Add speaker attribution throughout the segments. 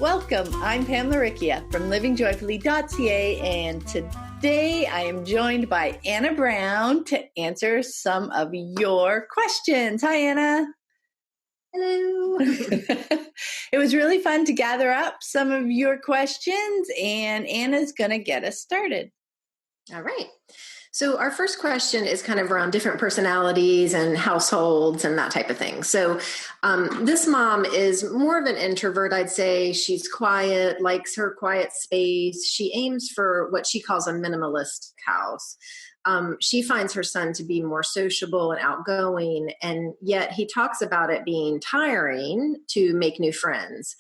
Speaker 1: Welcome, I'm Pam Laricchia from livingjoyfully.ca, and today I am joined by Anna Brown to answer some of your questions. Hi, Anna.
Speaker 2: Hello.
Speaker 1: It was really fun to gather up some of your questions, and Anna's going to get us started.
Speaker 2: All right. So our first question is kind of around different personalities and households and that type of thing. So this mom is more of an introvert, I'd say. She's quiet, likes her quiet space. She aims for what she calls a minimalistic house. She finds her son to be more sociable and outgoing, and yet he talks about it being tiring to make new friends.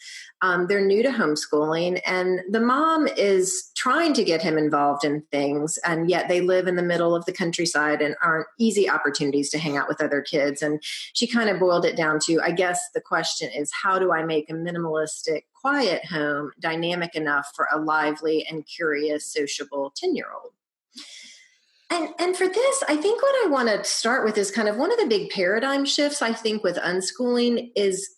Speaker 2: They're new to homeschooling, and the mom is trying to get him involved in things, and yet they live in the middle of the countryside and aren't easy opportunities to hang out with other kids. And she kind of boiled it down to, I guess the question is, how do I make a minimalistic, quiet home dynamic enough for a lively and curious, sociable 10-year-old? And for this, I think what I want to start with is kind of one of the big paradigm shifts, I think, with unschooling is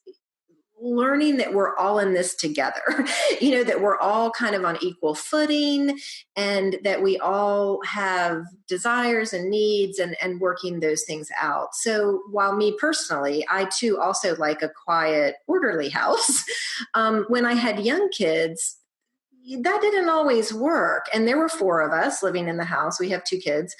Speaker 2: learning that we're all in this together, that we're all kind of on equal footing and that we all have desires and needs and working those things out. So while me personally, I too also like a quiet, orderly house, when I had young kids, that didn't always work. And there were 4 of us living in the house. We have 2 kids.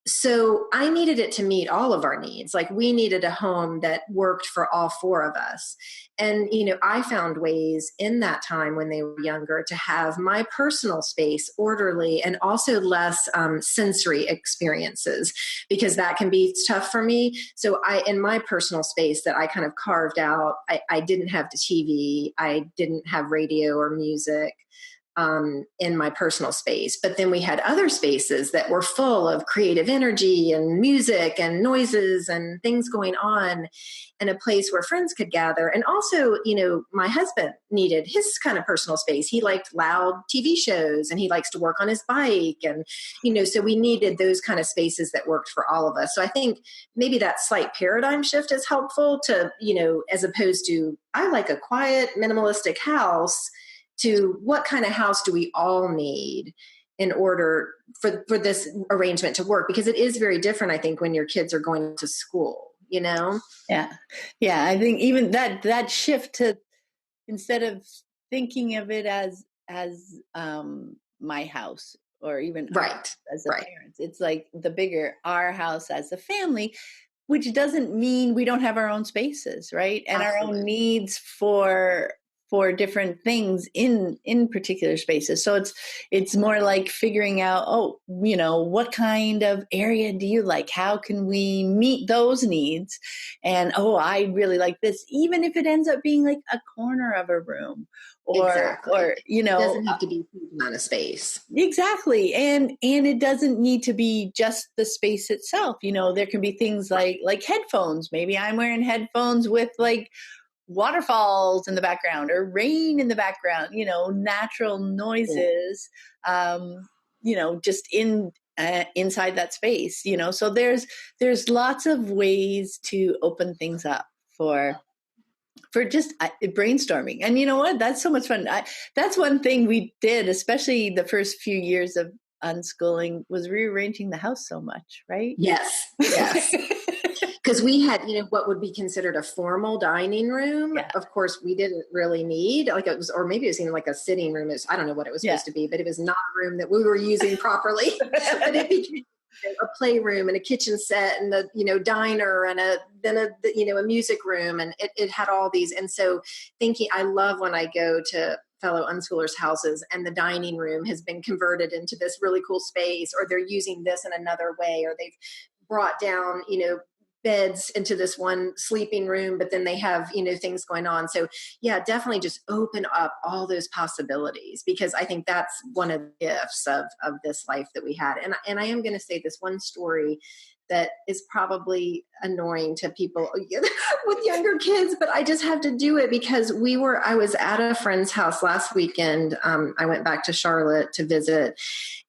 Speaker 2: So I needed it to meet all of our needs. Like we needed a home that worked for all 4 of us. And, I found ways in that time when they were younger to have my personal space orderly and also less sensory experiences, because that can be tough for me. So in my personal space that I kind of carved out, I didn't have the TV. I didn't have radio or music in my personal space. But then we had other spaces that were full of creative energy and music and noises and things going on, and a place where friends could gather. And also, my husband needed his kind of personal space. He liked loud TV shows and he likes to work on his bike. And, so we needed those kind of spaces that worked for all of us. So I think maybe that slight paradigm shift is helpful to, as opposed to, I like a quiet, minimalistic house, to what kind of house do we all need in order for this arrangement to work? Because it is very different, I think, when your kids are going to school, Yeah.
Speaker 1: Yeah. I think even that shift to, instead of thinking of it as my house or even
Speaker 2: right.
Speaker 1: as a parent, it's like the bigger our house as a family, which doesn't mean we don't have our own spaces, right? And Absolutely. Our own needs for different things in particular spaces. So it's more like figuring out, what kind of area do you like? How can we meet those needs? And, I really like this, even if it ends up being like a corner of a room
Speaker 2: exactly.
Speaker 1: or
Speaker 2: it doesn't have to be a huge amount of space.
Speaker 1: Exactly. And it doesn't need to be just the space itself. There can be things like headphones. Maybe I'm wearing headphones with like waterfalls in the background or rain in the background, natural noises, just inside that space, so there's lots of ways to open things up for just brainstorming. And you know what? That's so much fun. That's one thing we did, especially the first few years of unschooling, was rearranging the house so much, right?
Speaker 2: Yes. Because we had, what would be considered a formal dining room. Yeah. Of course, we didn't really need or maybe it was even like a sitting room. I don't know what it was supposed to be, but it was not a room that we were using properly. But it became a playroom and a kitchen set and a diner and a music room, and it had all these. And so I love when I go to fellow unschoolers' houses and the dining room has been converted into this really cool space, or they're using this in another way, or they've brought down, beds into this one sleeping room, but then they have, things going on. So yeah, definitely just open up all those possibilities, because I think that's one of the gifts of this life that we had. And I am going to say this one story that is probably annoying to people with younger kids, but I just have to do it because I was at a friend's house last weekend. I went back to Charlotte to visit,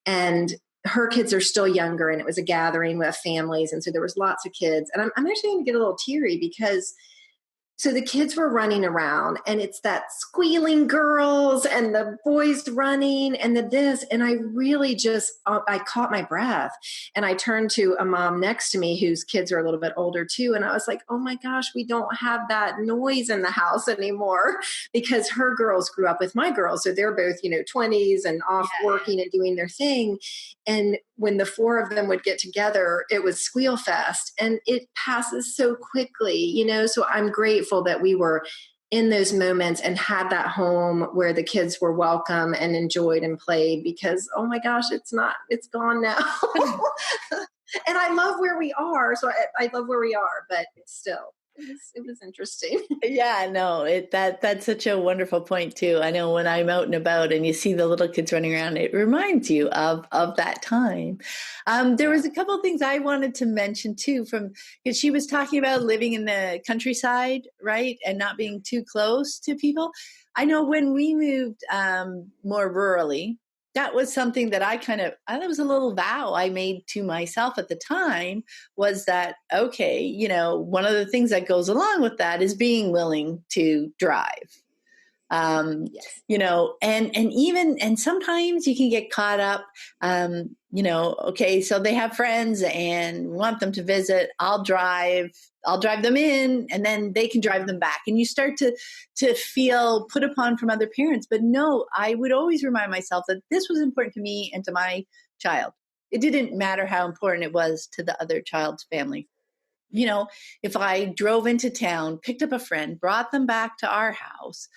Speaker 2: and her kids are still younger, and it was a gathering with families. And so there was lots of kids, and I'm actually going to get a little teary because So the kids were running around, and it's that squealing girls and the boys running and the this. And I really just, I caught my breath, and I turned to a mom next to me whose kids are a little bit older too. And I was like, oh my gosh, we don't have that noise in the house anymore, because her girls grew up with my girls. So they're both, 20s and off working and doing their thing. And when the four of them would get together, it was squeal fest, and it passes so quickly, so I'm grateful that we were in those moments and had that home where the kids were welcome and enjoyed and played, because, oh my gosh, it's gone now. And I love where we are. So I love where we are, but still, it was interesting.
Speaker 1: Yeah, no, that's such a wonderful point too. I know when I'm out and about and you see the little kids running around, it reminds you of that time. There was a couple of things I wanted to mention too, because she was talking about living in the countryside, right, and not being too close to people. I know when we moved more rurally, that was something that that was a little vow I made to myself at the time, was that, okay, one of the things that goes along with that is being willing to drive.
Speaker 2: Yes.
Speaker 1: And sometimes you can get caught up, okay, so they have friends and want them to visit. I'll drive them in, and then they can drive them back. And you start to feel put upon from other parents. But no, I would always remind myself that this was important to me and to my child. It didn't matter how important it was to the other child's family. If I drove into town, picked up a friend, brought them back to our house,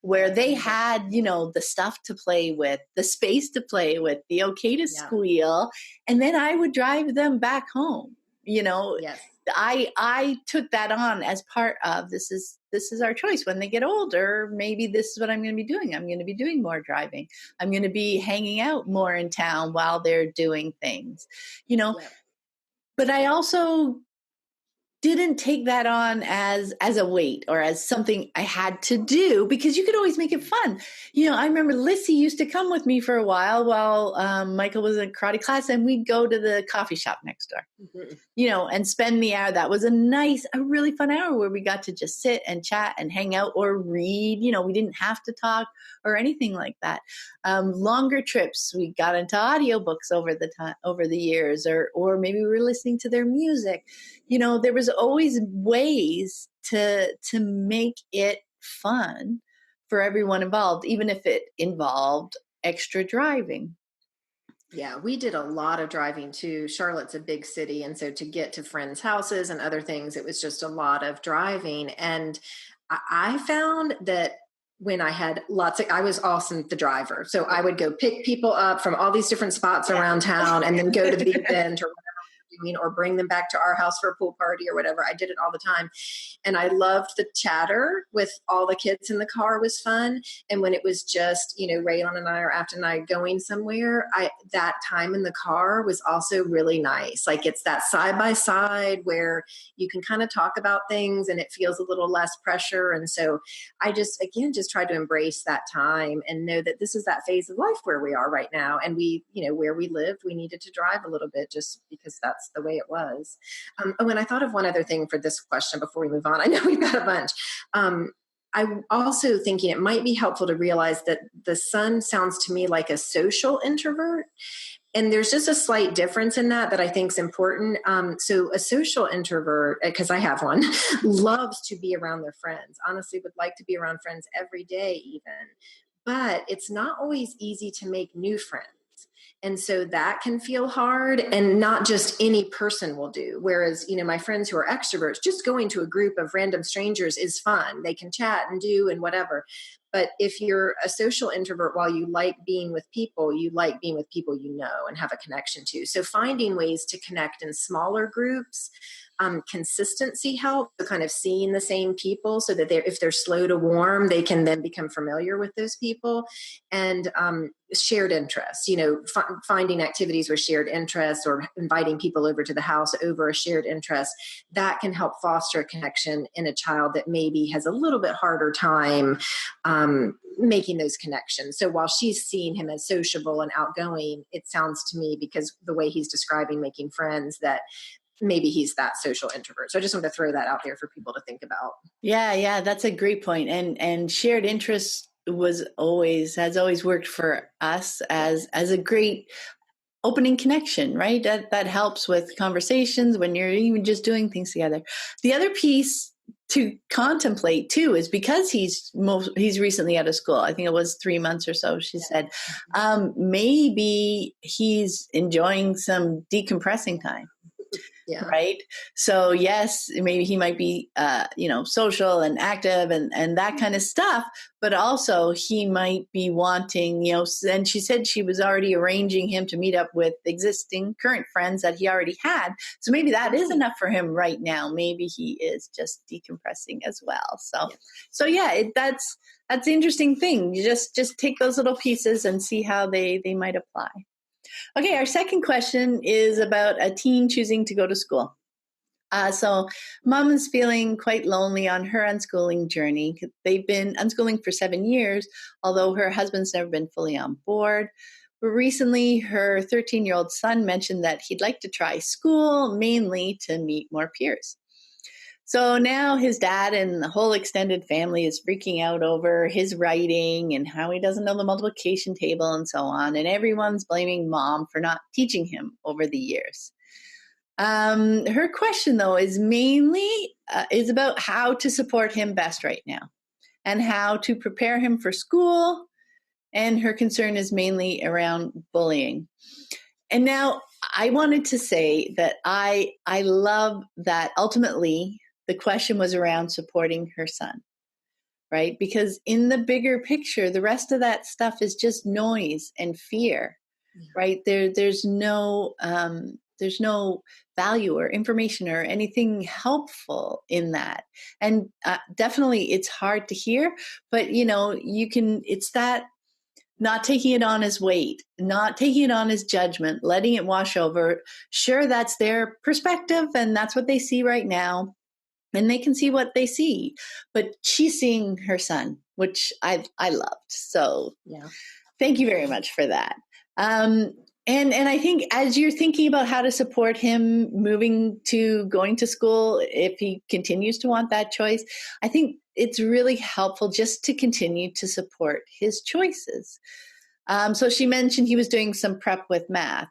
Speaker 1: where they had, the stuff to play with, the space to play with, the okay to squeal, and then I would drive them back home.
Speaker 2: Yes.
Speaker 1: I took that on as part of this is our choice. When they get older, maybe this is what I'm going to be doing. I'm going to be doing more driving. I'm going to be hanging out more in town while they're doing things, But I also didn't take that on as a weight or as something I had to do, because you could always make it fun. I remember Lissy used to come with me for a while Michael was in karate class, and we'd go to the coffee shop next door, and spend the hour. That was a really fun hour where we got to just sit and chat and hang out or read. We didn't have to talk or anything like that. Longer trips, we got into audiobooks over the years, or maybe we were listening to their music. There was always ways to make it fun for everyone involved, even if it involved extra driving.
Speaker 2: Yeah, we did a lot of driving too. Charlotte's a big city, and so to get to friends' houses and other things, it was just a lot of driving. And I found that when I had I was awesome the driver. So I would go pick people up from all these different spots around town, and then go to the event or doing, or bring them back to our house for a pool party or whatever. I did it all the time. And I loved the chatter with all the kids in the car was fun. And when it was just, Raylon and I or Afton and I going somewhere, that time in the car was also really nice. Like it's that side by side where you can kind of talk about things and it feels a little less pressure. And so I just tried to embrace that time and know that this is that phase of life where we are right now. And we, where we lived, we needed to drive a little bit just because that's the way it was. And I thought of one other thing for this question before we move on. I know we've got a bunch. I'm also thinking it might be helpful to realize that the son sounds to me like a social introvert. And there's just a slight difference in that I think is important. So a social introvert, because I have one, loves to be around their friends. Honestly, would like to be around friends every day even. But it's not always easy to make new friends. And so that can feel hard, and not just any person will do. Whereas, my friends who are extroverts, just going to a group of random strangers is fun. They can chat and do and whatever. But if you're a social introvert, while you like being with people, you like being with people you know and have a connection to. So finding ways to connect in smaller groups, consistency helps, so kind of seeing the same people so that if they're slow to warm, they can then become familiar with those people. And shared interests, finding activities with shared interests or inviting people over to the house over a shared interest, that can help foster a connection in a child that maybe has a little bit harder time making those connections. So while she's seeing him as sociable and outgoing, it sounds to me, because the way he's describing making friends, that maybe he's that social introvert. So I just want to throw that out there for people to think about.
Speaker 1: Yeah, that's a great point. And shared interest has always worked for us as a great opening connection, right? That helps with conversations when you're even just doing things together. The other piece to contemplate too is because he's recently out of school. I think it was 3 months or so. She said maybe he's enjoying some decompressing time.
Speaker 2: Yeah.
Speaker 1: Right. So yes, maybe he might be, social and active and that kind of stuff, but also he might be wanting, and she said she was already arranging him to meet up with existing current friends that he already had. So maybe that is enough for him right now. Maybe he is just decompressing as well. So yeah, that's the interesting thing. You just take those little pieces and see how they might apply. Okay, our second question is about a teen choosing to go to school. So mom is feeling quite lonely on her unschooling journey. They've been unschooling for 7 years, although her husband's never been fully on board. But recently, her 13-year-old son mentioned that he'd like to try school, mainly to meet more peers. So now his dad and the whole extended family is freaking out over his writing and how he doesn't know the multiplication table and so on. And everyone's blaming mom for not teaching him over the years. Her question, though, is mainly is about how to support him best right now and how to prepare him for school. And her concern is mainly around bullying. And now I wanted to say that I love that ultimately the question was around supporting her son, right? Because in the bigger picture, the rest of that stuff is just noise and fear, right? There's no value or information or anything helpful in that. And definitely it's hard to hear, but it's that not taking it on as weight, not taking it on as judgment, letting it wash over. Sure, that's their perspective and that's what they see right now. And they can see what they see, but she's seeing her son, which I loved. So
Speaker 2: yeah,
Speaker 1: thank you very much for that. And I think as you're thinking about how to support him going to school, if he continues to want that choice, I think it's really helpful just to continue to support his choices. So she mentioned he was doing some prep with math.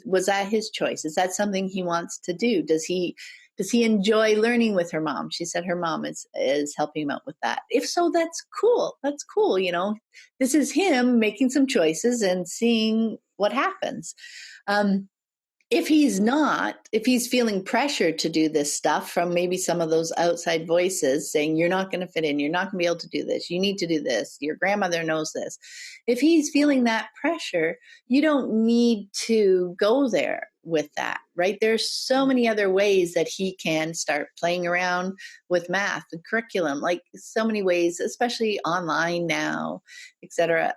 Speaker 1: Was that his choice? Is that something he wants to do? Does he enjoy learning with her mom? She said her mom is helping him out with that. If so, that's cool. That's cool. This is him making some choices and seeing what happens. If he's feeling pressured to do this stuff from maybe some of those outside voices saying, you're not going to fit in, you're not going to be able to do this, you need to do this, your grandmother knows this. If he's feeling that pressure, you don't need to go there with that, right? There's so many other ways that he can start playing around with math and curriculum, like so many ways, especially online now, etc.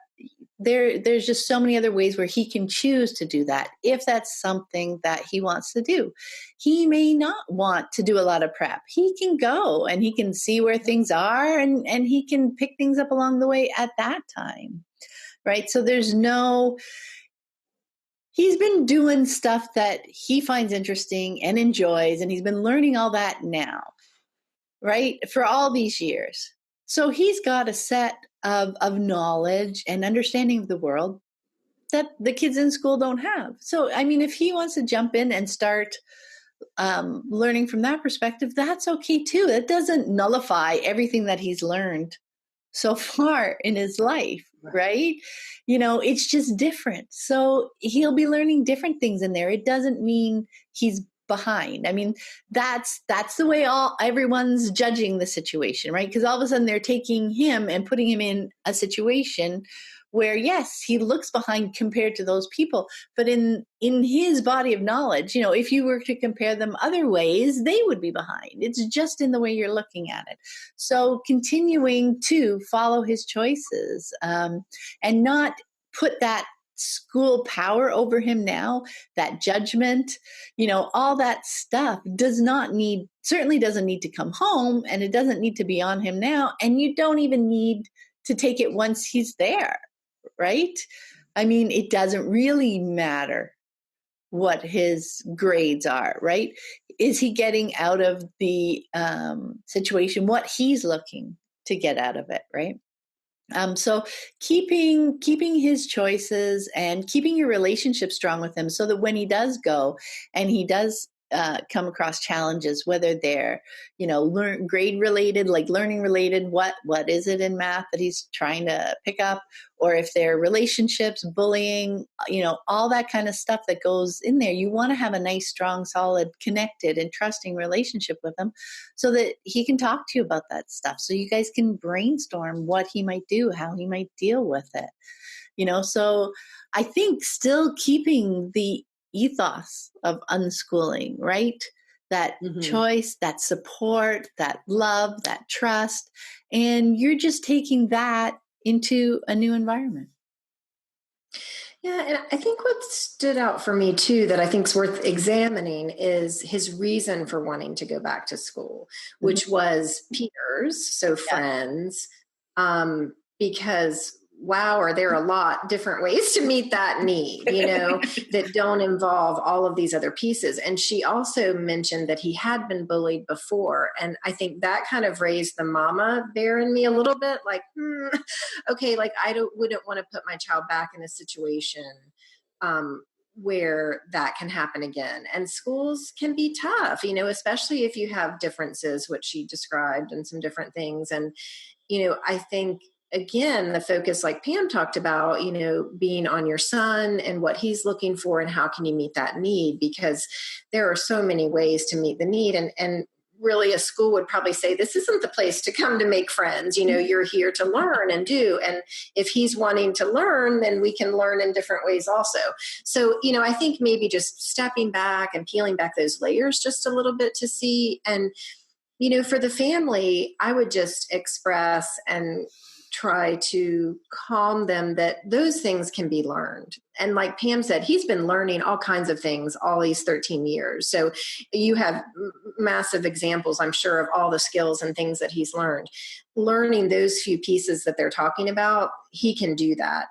Speaker 1: There's just so many other ways where he can choose to do that if that's something that he wants to do. He may not want to do a lot of prep. He can go and he can see where things are and he can pick things up along the way at that time, right? So he's been doing stuff that he finds interesting and enjoys, and he's been learning all that now, right, for all these years. So he's got a set of knowledge and understanding of the world that the kids in school don't have. So, I mean, if he wants to jump in and start learning from that perspective, that's okay too. It doesn't nullify everything that he's learned so far in his life, right? It's just different. So he'll be learning different things in there. It doesn't mean he's behind. I mean, that's the way everyone's judging the situation, right? Because all of a sudden they're taking him and putting him in a situation where, yes, he looks behind compared to those people, but in his body of knowledge, if you were to compare them other ways, they would be behind. It's just in the way you're looking at it. So continuing to follow his choices and not put that school power over him now, that judgment, all that stuff certainly doesn't need to come home, and it doesn't need to be on him now. And you don't even need to take it once he's there, right? I mean, it doesn't really matter what his grades are, right? Is he getting out of the situation what he's looking to get out of it, right? So keeping his choices and keeping your relationship strong with him, so that when he does go and he does come across challenges, whether they're grade related, like learning related, what is it in math that he's trying to pick up, or if they're relationships, bullying, all that kind of stuff that goes in there. You want to have a nice, strong, solid, connected, and trusting relationship with him, so that he can talk to you about that stuff, so you guys can brainstorm what he might do, how he might deal with it. So I think still keeping the ethos of unschooling, right? That choice, that support, that love, that trust, and you're just taking that into a new environment.
Speaker 2: Yeah, and I think what stood out for me too, that I think is worth examining, is his reason for wanting to go back to school, which was peers, so friends, because wow, are there a lot different ways to meet that need, that don't involve all of these other pieces. And she also mentioned that he had been bullied before. And I think that kind of raised the mama bear in me a little bit, like, okay, like wouldn't want to put my child back in a situation where that can happen again. And schools can be tough, especially if you have differences, which she described, and some different things. And, I think, again, the focus, like Pam talked about, being on your son and what he's looking for and how can you meet that need, because there are so many ways to meet the need. And really a school would probably say, this isn't the place to come to make friends. You're here to learn and do. And if he's wanting to learn, then we can learn in different ways also. So, I think maybe just stepping back and peeling back those layers just a little bit to see. And, for the family, I would just express and try to calm them that those things can be learned. And like Pam said, he's been learning all kinds of things all these 13 years. So you have massive examples, I'm sure, of all the skills and things that he's learned. Learning those few pieces that they're talking about, he can do that.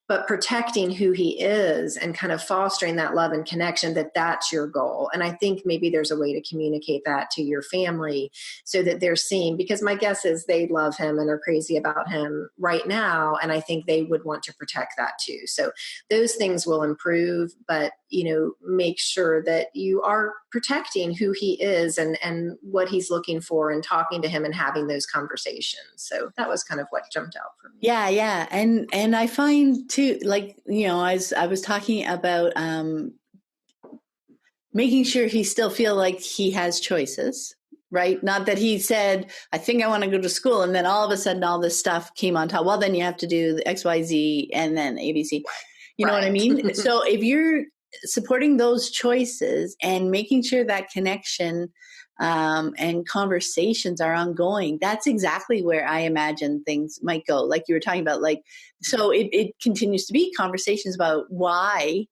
Speaker 2: But protecting who he is and kind of fostering that love and connection, that's your goal. And I think maybe there's a way to communicate that to your family so that they're seeing, because my guess is they love him and are crazy about him right now. And I think they would want to protect that too. So those things will improve, but, make sure that you are protecting who he is and what he's looking for, and talking to him and having those conversations. So that was kind of what jumped out for me.
Speaker 1: Yeah. And I find too, like, as I was talking about making sure he still feel like he has choices, right? Not that he said, I think I want to go to school, and then all of a sudden all this stuff came on top. Well, then you have to do the XYZ and then ABC. You know what I mean? So if you're supporting those choices and making sure that connection and conversations are ongoing, that's exactly where I imagine things might go. Like you were talking about, like, so it continues to be conversations about why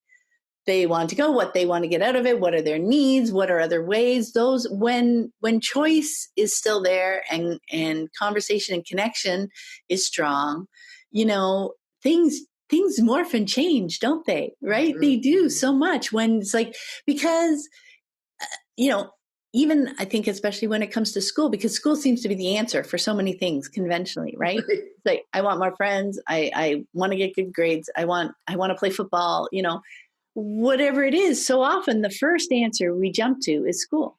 Speaker 1: they want to go, what they want to get out of it, what are their needs, what are other ways. Those, when choice is still there and conversation and connection is strong, things morph and change, don't they? Right? They do so much when it's like, because, even I think, especially when it comes to school, because school seems to be the answer for so many things conventionally, right? It's like, I want more friends. I want to get good grades. I want to play football, whatever it is. So often the first answer we jump to is school.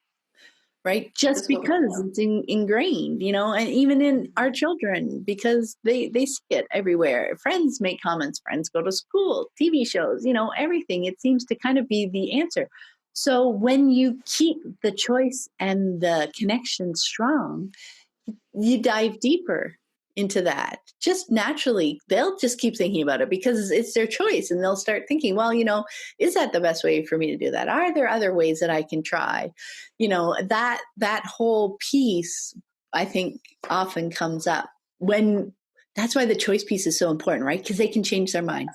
Speaker 1: Right? Just because it's ingrained, and even in our children, because they see it everywhere. Friends make comments, friends go to school, TV shows, everything. It seems to kind of be the answer. So when you keep the choice and the connection strong, you dive deeper into that. Just naturally, they'll just keep thinking about it because it's their choice, and they'll start thinking, well, is that the best way for me to do that? Are there other ways that I can try? That whole piece, I think, often comes up when, that's why the choice piece is so important, right? Because they can change their mind.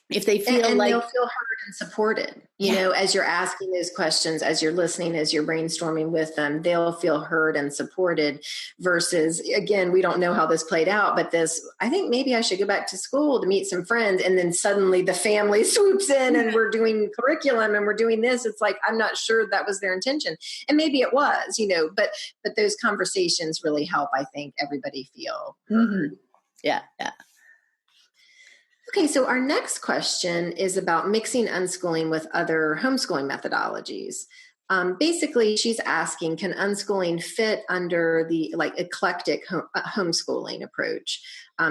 Speaker 1: if they feel
Speaker 2: and
Speaker 1: like
Speaker 2: they'll feel heard and supported, as you're asking those questions, as you're listening, as you're brainstorming with them, they'll feel heard and supported versus, again, we don't know how this played out, but I think maybe I should go back to school to meet some friends. And then suddenly the family swoops in and we're doing curriculum and we're doing this. It's like, I'm not sure that was their intention. And maybe it was, but those conversations really help, I think, everybody feel heard.
Speaker 1: Yeah.
Speaker 2: Okay, so our next question is about mixing unschooling with other homeschooling methodologies. Basically, she's asking, can unschooling fit under the eclectic homeschooling approach?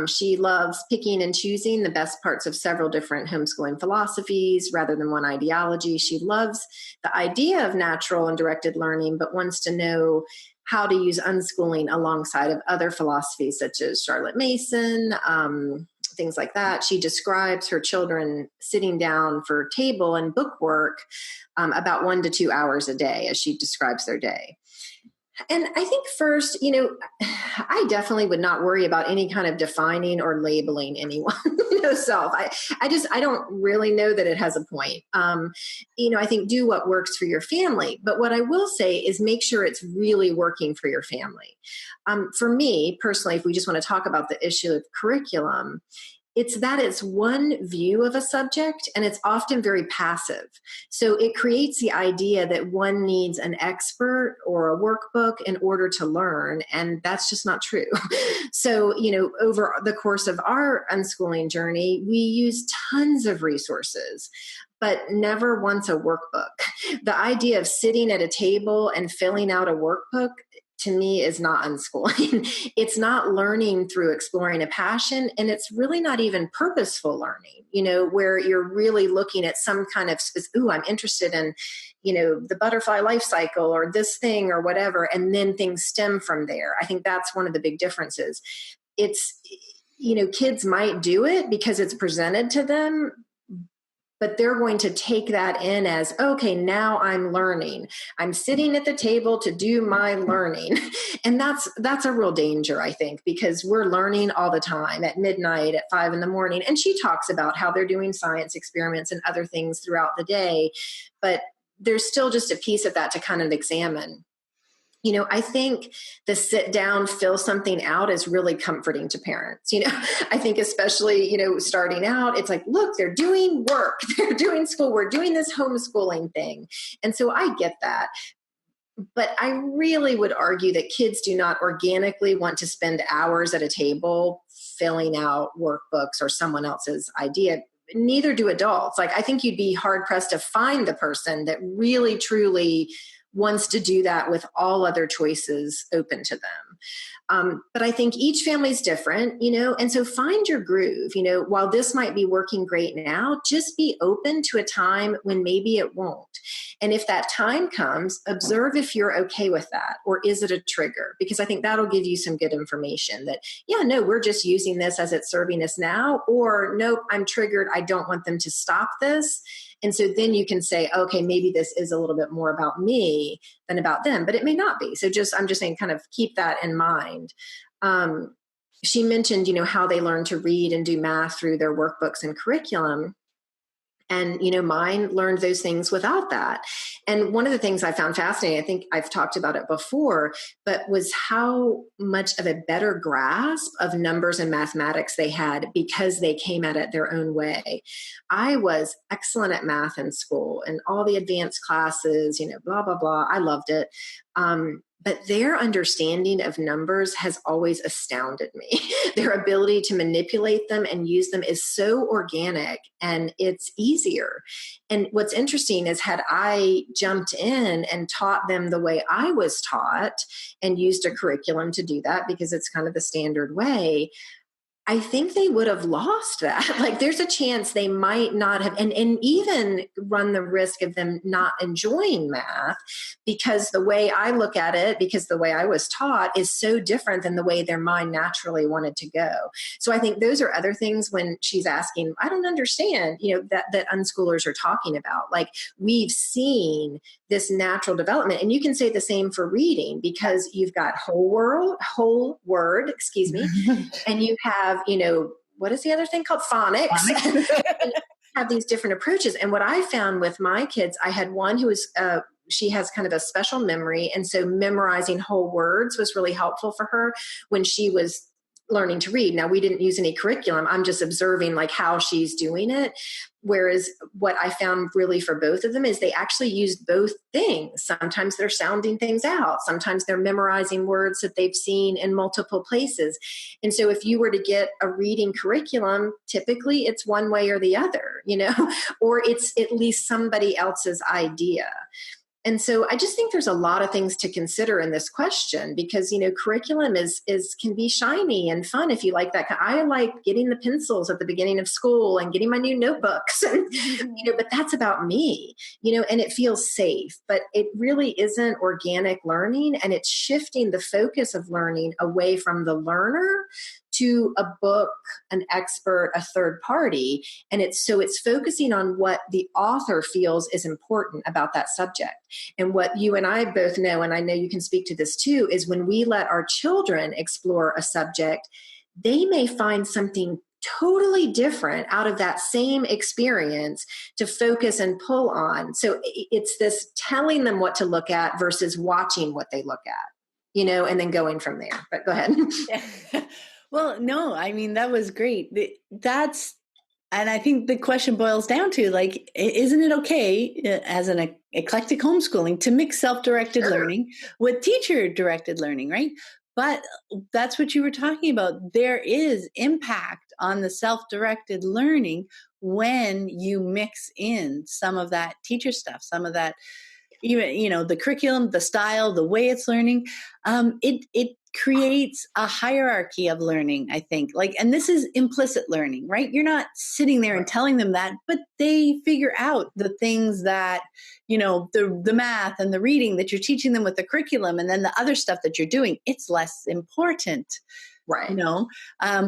Speaker 2: She loves picking and choosing the best parts of several different homeschooling philosophies rather than one ideology. She loves the idea of natural and directed learning, but wants to know how to use unschooling alongside of other philosophies such as Charlotte Mason, things like that. She describes her children sitting down for table and book work about 1 to 2 hours a day as she describes their day. And I think first, I definitely would not worry about any kind of defining or labeling anyone, self. I don't really know that it has a point. I think do what works for your family. But what I will say is make sure it's really working for your family. For me personally, if we just want to talk about the issue of curriculum, it's one view of a subject and it's often very passive. So it creates the idea that one needs an expert or a workbook in order to learn. And that's just not true. So, over the course of our unschooling journey, we use tons of resources, but never once a workbook. The idea of sitting at a table and filling out a workbook to me is not unschooling. It's not learning through exploring a passion, and it's really not even purposeful learning, where you're really looking at some kind of, I'm interested in, the butterfly life cycle or this thing or whatever, and then things stem from there. I think that's one of the big differences. It's, kids might do it because it's presented to them, but they're going to take that in as, okay, now I'm learning. I'm sitting at the table to do my learning. And that's a real danger, I think, because we're learning all the time at midnight, at 5 a.m. And she talks about how they're doing science experiments and other things throughout the day. But there's still just a piece of that to kind of examine. I think the sit down, fill something out is really comforting to parents. I think especially, starting out, it's like, look, they're doing work, they're doing school, we're doing this homeschooling thing. And so I get that. But I really would argue that kids do not organically want to spend hours at a table filling out workbooks or someone else's idea. Neither do adults. I think you'd be hard pressed to find the person that really, truly wants to do that with all other choices open to them. But I think each family is different, and so find your groove. While this might be working great now, just be open to a time when maybe it won't. And if that time comes, observe if you're okay with that, or is it a trigger? Because I think that'll give you some good information that, we're just using this as it's serving us now, or nope, I'm triggered. I don't want them to stop this. And so then you can say, okay, maybe this is a little bit more about me than about them, but it may not be. So I'm just saying, kind of keep that in mind. She mentioned, how they learn to read and do math through their workbooks and curriculum. And, mine learned those things without that. And one of the things I found fascinating, I think I've talked about it before, but was how much of a better grasp of numbers and mathematics they had because they came at it their own way. I was excellent at math in school and all the advanced classes, blah, blah, blah. I loved it. But their understanding of numbers has always astounded me. Their ability to manipulate them and use them is so organic and it's easier. And what's interesting is had I jumped in and taught them the way I was taught and used a curriculum to do that, because it's kind of the standard way, I think they would have lost that. There's a chance they might not have, and even run the risk of them not enjoying math, because the way I look at it, because the way I was taught is so different than the way their mind naturally wanted to go. So I think those are other things when she's asking, I don't understand, that unschoolers are talking about. We've seen this natural development, and you can say the same for reading, because you've got whole word, and you have, what is the other thing called phonics? have these different approaches. And what I found with my kids, I had one who was, she has kind of a special memory. And so memorizing whole words was really helpful for her when she was learning to read. Now, we didn't use any curriculum. I'm just observing like how she's doing it. Whereas what I found really for both of them is they actually used both things. Sometimes they're sounding things out. Sometimes they're memorizing words that they've seen in multiple places. And so if you were to get a reading curriculum, typically it's one way or the other, or it's at least somebody else's idea. And so I just think there's a lot of things to consider in this question because, curriculum is can be shiny and fun if you like that. I like getting the pencils at the beginning of school and getting my new notebooks, and, but that's about me, and it feels safe, but it really isn't organic learning, and it's shifting the focus of learning away from the learner to a book, an expert, a third party. And it's focusing on what the author feels is important about that subject. And what you and I both know, and I know you can speak to this too, is when we let our children explore a subject, they may find something totally different out of that same experience to focus and pull on. So it's this telling them what to look at versus watching what they look at, and then going from there. But go ahead.
Speaker 1: Yeah. Well, no, I mean, that was great. And I think the question boils down to like, isn't it okay as an eclectic homeschooling to mix self-directed learning with teacher-directed learning, right? But that's what you were talking about. There is impact on the self-directed learning when you mix in some of that teacher stuff, some of that, even, the curriculum, the style, the way it's learning. It creates a hierarchy of learning, I think. And this is implicit learning, right? You're not sitting there and telling them that, but they figure out the things that, the math and the reading that you're teaching them with the curriculum, and then the other stuff that you're doing, it's less important,
Speaker 2: right?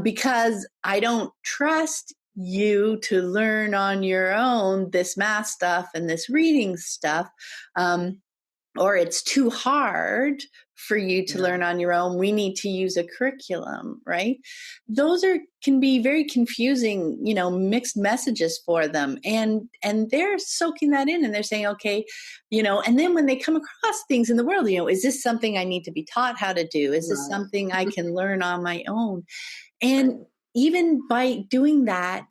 Speaker 1: Because I don't trust you to learn on your own this math stuff and this reading stuff, or it's too hard for you to learn on your own. We need to use a curriculum, right? Those can be very confusing, mixed messages for them. And they're soaking that in and they're saying, okay, and then when they come across things in the world, is this something I need to be taught how to do? Is this something I can learn on my own? And even by doing that,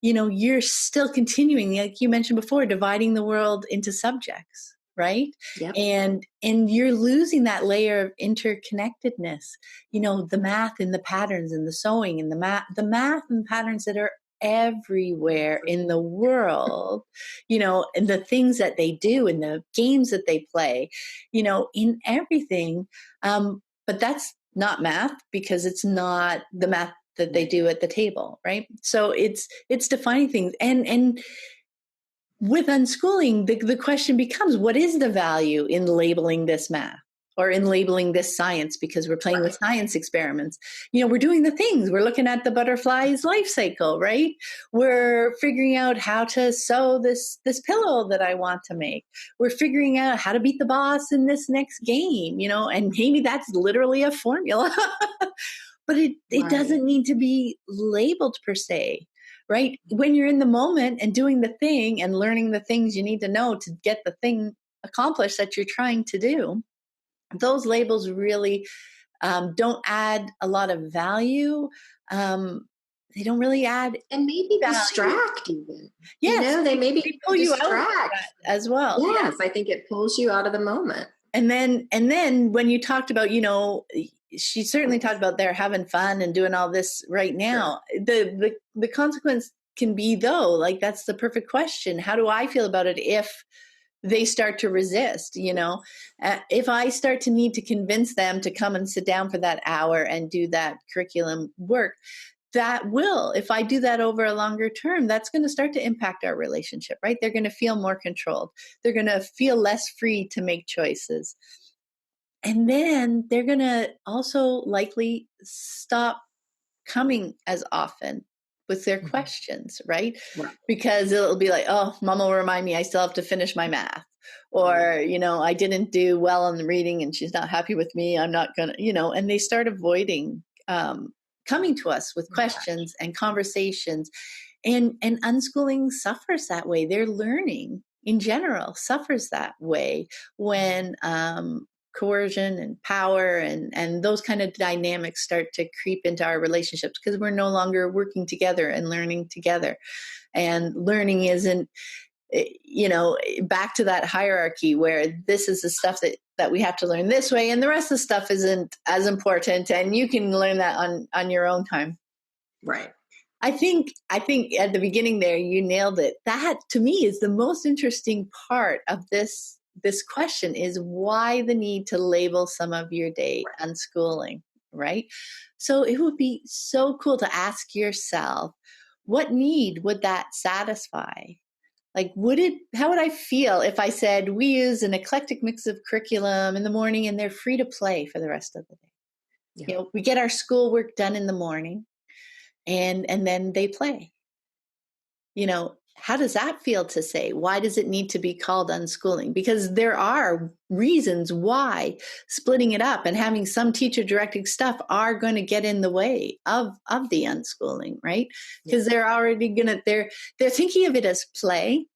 Speaker 1: you're still continuing, like you mentioned before, dividing the world into subjects. Right.
Speaker 2: Yep.
Speaker 1: And you're losing that layer of interconnectedness, the math and the patterns and the sewing and the math and patterns that are everywhere in the world, and the things that they do and the games that they play, in everything. But that's not math because it's not the math that they do at the table. Right. So it's defining things and with unschooling, the question becomes, what is the value in labeling this math or in labeling this science? Because we're playing with science experiments. We're doing the things. We're looking at the butterfly's life cycle, right? We're figuring out how to sew this pillow that I want to make. We're figuring out how to beat the boss in this next game, and maybe that's literally a formula. But it doesn't need to be labeled per se. Right? When you're in the moment and doing the thing and learning the things you need to know to get the thing accomplished that you're trying to do, those labels really don't add a lot of value. They don't really add,
Speaker 2: and maybe
Speaker 1: value.
Speaker 2: Distract even.
Speaker 1: Yes,
Speaker 2: they maybe
Speaker 1: pull
Speaker 2: distract
Speaker 1: you out as well.
Speaker 2: Yes, I think it pulls you out of the moment.
Speaker 1: And then when you talked about, she certainly talked about they're having fun and doing all this right now. Sure. The consequence can be, though, like, that's the perfect question. How do I feel about it if they start to resist? If I start to need to convince them to come and sit down for that hour and do that curriculum work, that will, if I do that over a longer term, that's going to start to impact our relationship, right? They're going to feel more controlled. They're going to feel less free to make choices. And then they're going to also likely stop coming as often with their questions, right? Because it'll be like, oh, mom will remind me I still have to finish my math. Or, I didn't do well on the reading and she's not happy with me. I'm not going to, and they start avoiding coming to us with questions and conversations. And unschooling suffers that way. Their learning in general suffers that way when coercion and power and those kind of dynamics start to creep into our relationships, because we're no longer working together and learning together. And learning isn't, back to that hierarchy where this is the stuff that we have to learn this way, and the rest of the stuff isn't as important, and you can learn that on your own time.
Speaker 2: Right.
Speaker 1: I think at the beginning there, you nailed it. That to me is the most interesting part of this question, is why the need to label some of your day unschooling, right? So it would be so cool to ask yourself, what need would that satisfy? Like, how would I feel if I said we use an eclectic mix of curriculum in the morning and they're free to play for the rest of the day? Yeah. We get our schoolwork done in the morning and then they play. How does that feel to say? Why does it need to be called unschooling? Because there are reasons why splitting it up and having some teacher directed stuff are going to get in the way of the unschooling, right? Because they're already they're thinking of it as play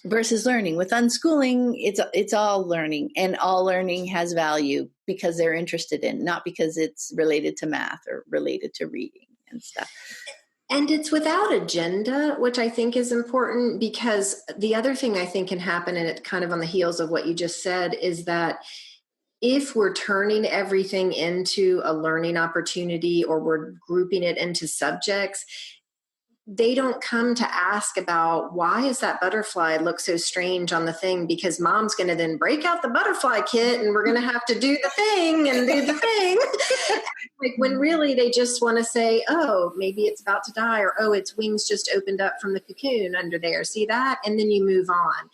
Speaker 1: versus learning. With unschooling, it's all learning, and all learning has value because they're interested in, not because it's related to math or related to reading and stuff.
Speaker 2: And it's without agenda, which I think is important, because the other thing I think can happen, and it kind of on the heels of what you just said, is that if we're turning everything into a learning opportunity or we're grouping it into subjects, they don't come to ask about why is that butterfly look so strange on the thing, because mom's going to then break out the butterfly kit and we're going to have to do the thing and do the thing. Like, when really they just want to say, oh, maybe it's about to die, or oh, its wings just opened up from the cocoon under there. See that? And then you move on.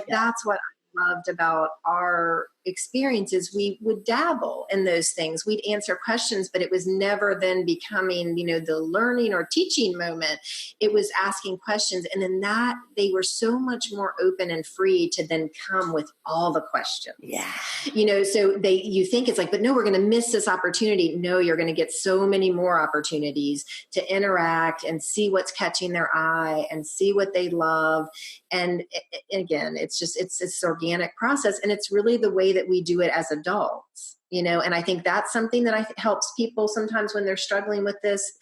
Speaker 2: That's what I loved about our experiences. We would dabble in those things. We'd answer questions, but it was never then becoming, the learning or teaching moment. It was asking questions. And then that they were so much more open and free to then come with all the questions.
Speaker 1: Yeah.
Speaker 2: So you think it's like, but no, we're going to miss this opportunity. No, you're going to get so many more opportunities to interact and see what's catching their eye and see what they love. And again, it's this organic process. And it's really the way that we do it as adults, and I think that's something that helps people sometimes when they're struggling with this,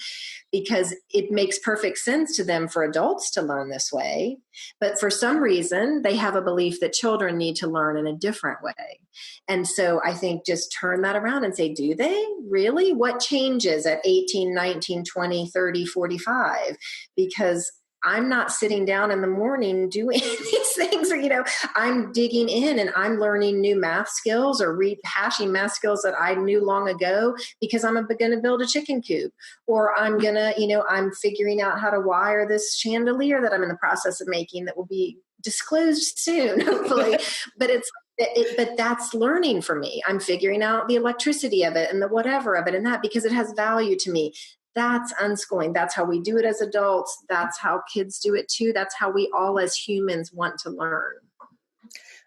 Speaker 2: because it makes perfect sense to them for adults to learn this way. But for some reason, they have a belief that children need to learn in a different way. And so I think just turn that around and say, do they really? What changes at 18, 19, 20, 30, 45? Because I'm not sitting down in the morning doing these things, or, I'm digging in and I'm learning new math skills or rehashing math skills that I knew long ago because I'm going to build a chicken coop, or I'm going to, I'm figuring out how to wire this chandelier that I'm in the process of making that will be disclosed soon, hopefully. But that's learning for me. I'm figuring out the electricity of it and the whatever of it and that, because it has value to me. That's unschooling. That's how we do it as adults. That's how kids do it too. That's how we all as humans want to learn.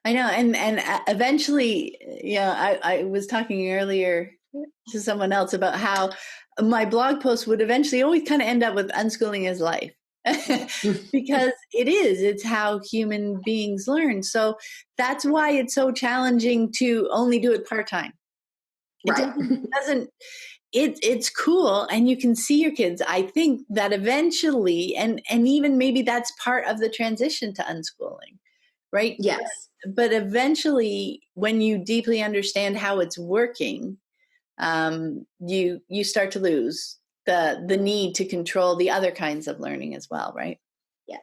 Speaker 1: I know. And eventually, I was talking earlier to someone else about how my blog post would eventually always kind of end up with unschooling is life. Because it's how human beings learn. So that's why it's so challenging to only do it part-time.
Speaker 2: Right.
Speaker 1: It's cool, and you can see your kids. I think that eventually, and even maybe that's part of the transition to unschooling, right?
Speaker 2: Yes.
Speaker 1: But eventually, when you deeply understand how it's working, you start to lose the need to control the other kinds of learning as well, right?
Speaker 2: Yes.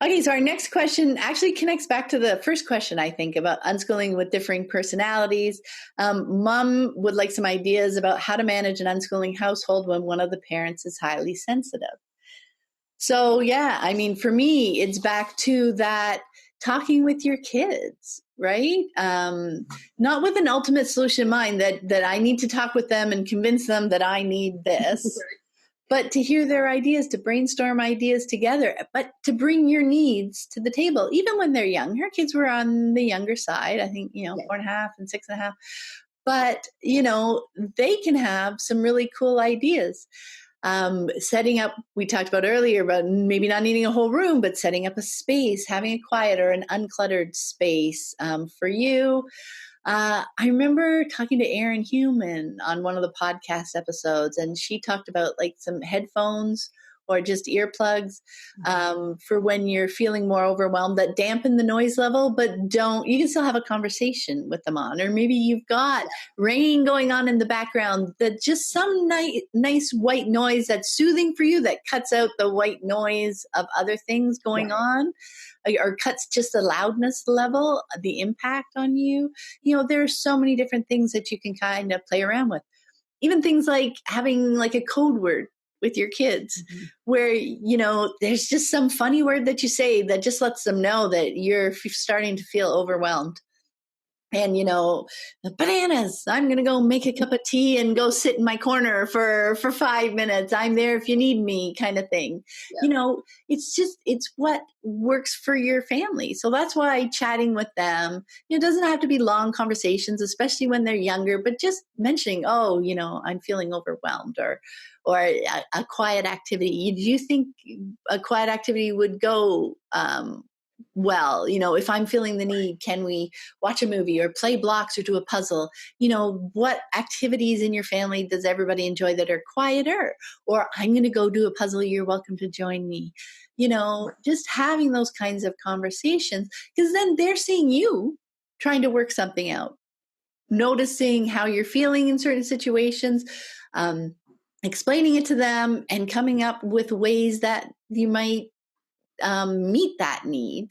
Speaker 1: Okay, so our next question actually connects back to the first question, I think, about unschooling with differing personalities. Mom would like some ideas about how to manage an unschooling household when one of the parents is highly sensitive. So, for me, it's back to that talking with your kids, right? Not with an ultimate solution in mind that I need to talk with them and convince them that I need this. But to hear their ideas, to brainstorm ideas together, but to bring your needs to the table, even when they're young. Her kids were on the younger side, I think, 4.5 and 6.5. But, they can have some really cool ideas. Setting up, we talked about earlier about maybe not needing a whole room, but setting up a space, having a quiet or an uncluttered space. For you, I remember talking to Erin Human on one of the podcast episodes, and she talked about like some headphones or just earplugs for when you're feeling more overwhelmed that dampen the noise level, but you can still have a conversation with them on. Or maybe you've got rain going on in the background, that just some nice white noise that's soothing for you, that cuts out the white noise of other things going on, or cuts just the loudness level, the impact on you. There are so many different things that you can kind of play around with. Even things like having like a code word with your kids, where, there's just some funny word that you say that just lets them know that you're starting to feel overwhelmed. And, bananas, I'm going to go make a cup of tea and go sit in my corner for 5 minutes. I'm there if you need me, kind of thing. Yeah. It's what works for your family. So that's why chatting with them, it doesn't have to be long conversations, especially when they're younger, but just mentioning, I'm feeling overwhelmed, or a quiet activity. Do you think a quiet activity would go, well, if I'm feeling the need, can we watch a movie or play blocks or do a puzzle? What activities in your family does everybody enjoy that are quieter? Or I'm going to go do a puzzle. You're welcome to join me. Just having those kinds of conversations, because then they're seeing you trying to work something out, noticing how you're feeling in certain situations, explaining it to them, and coming up with ways that you might meet that need,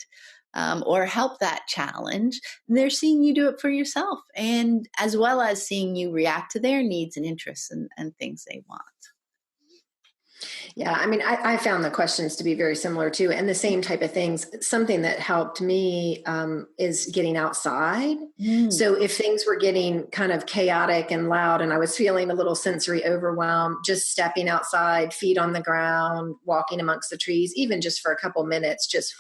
Speaker 1: or help that challenge. And they're seeing you do it for yourself, and as well as seeing you react to their needs and interests and things they want.
Speaker 2: Yeah, I mean, I found the questions to be very similar too, and the same type of things. Something that helped me is getting outside. So if things were getting kind of chaotic and loud and I was feeling a little sensory overwhelm, just stepping outside, feet on the ground, walking amongst the trees, even just for a couple minutes, just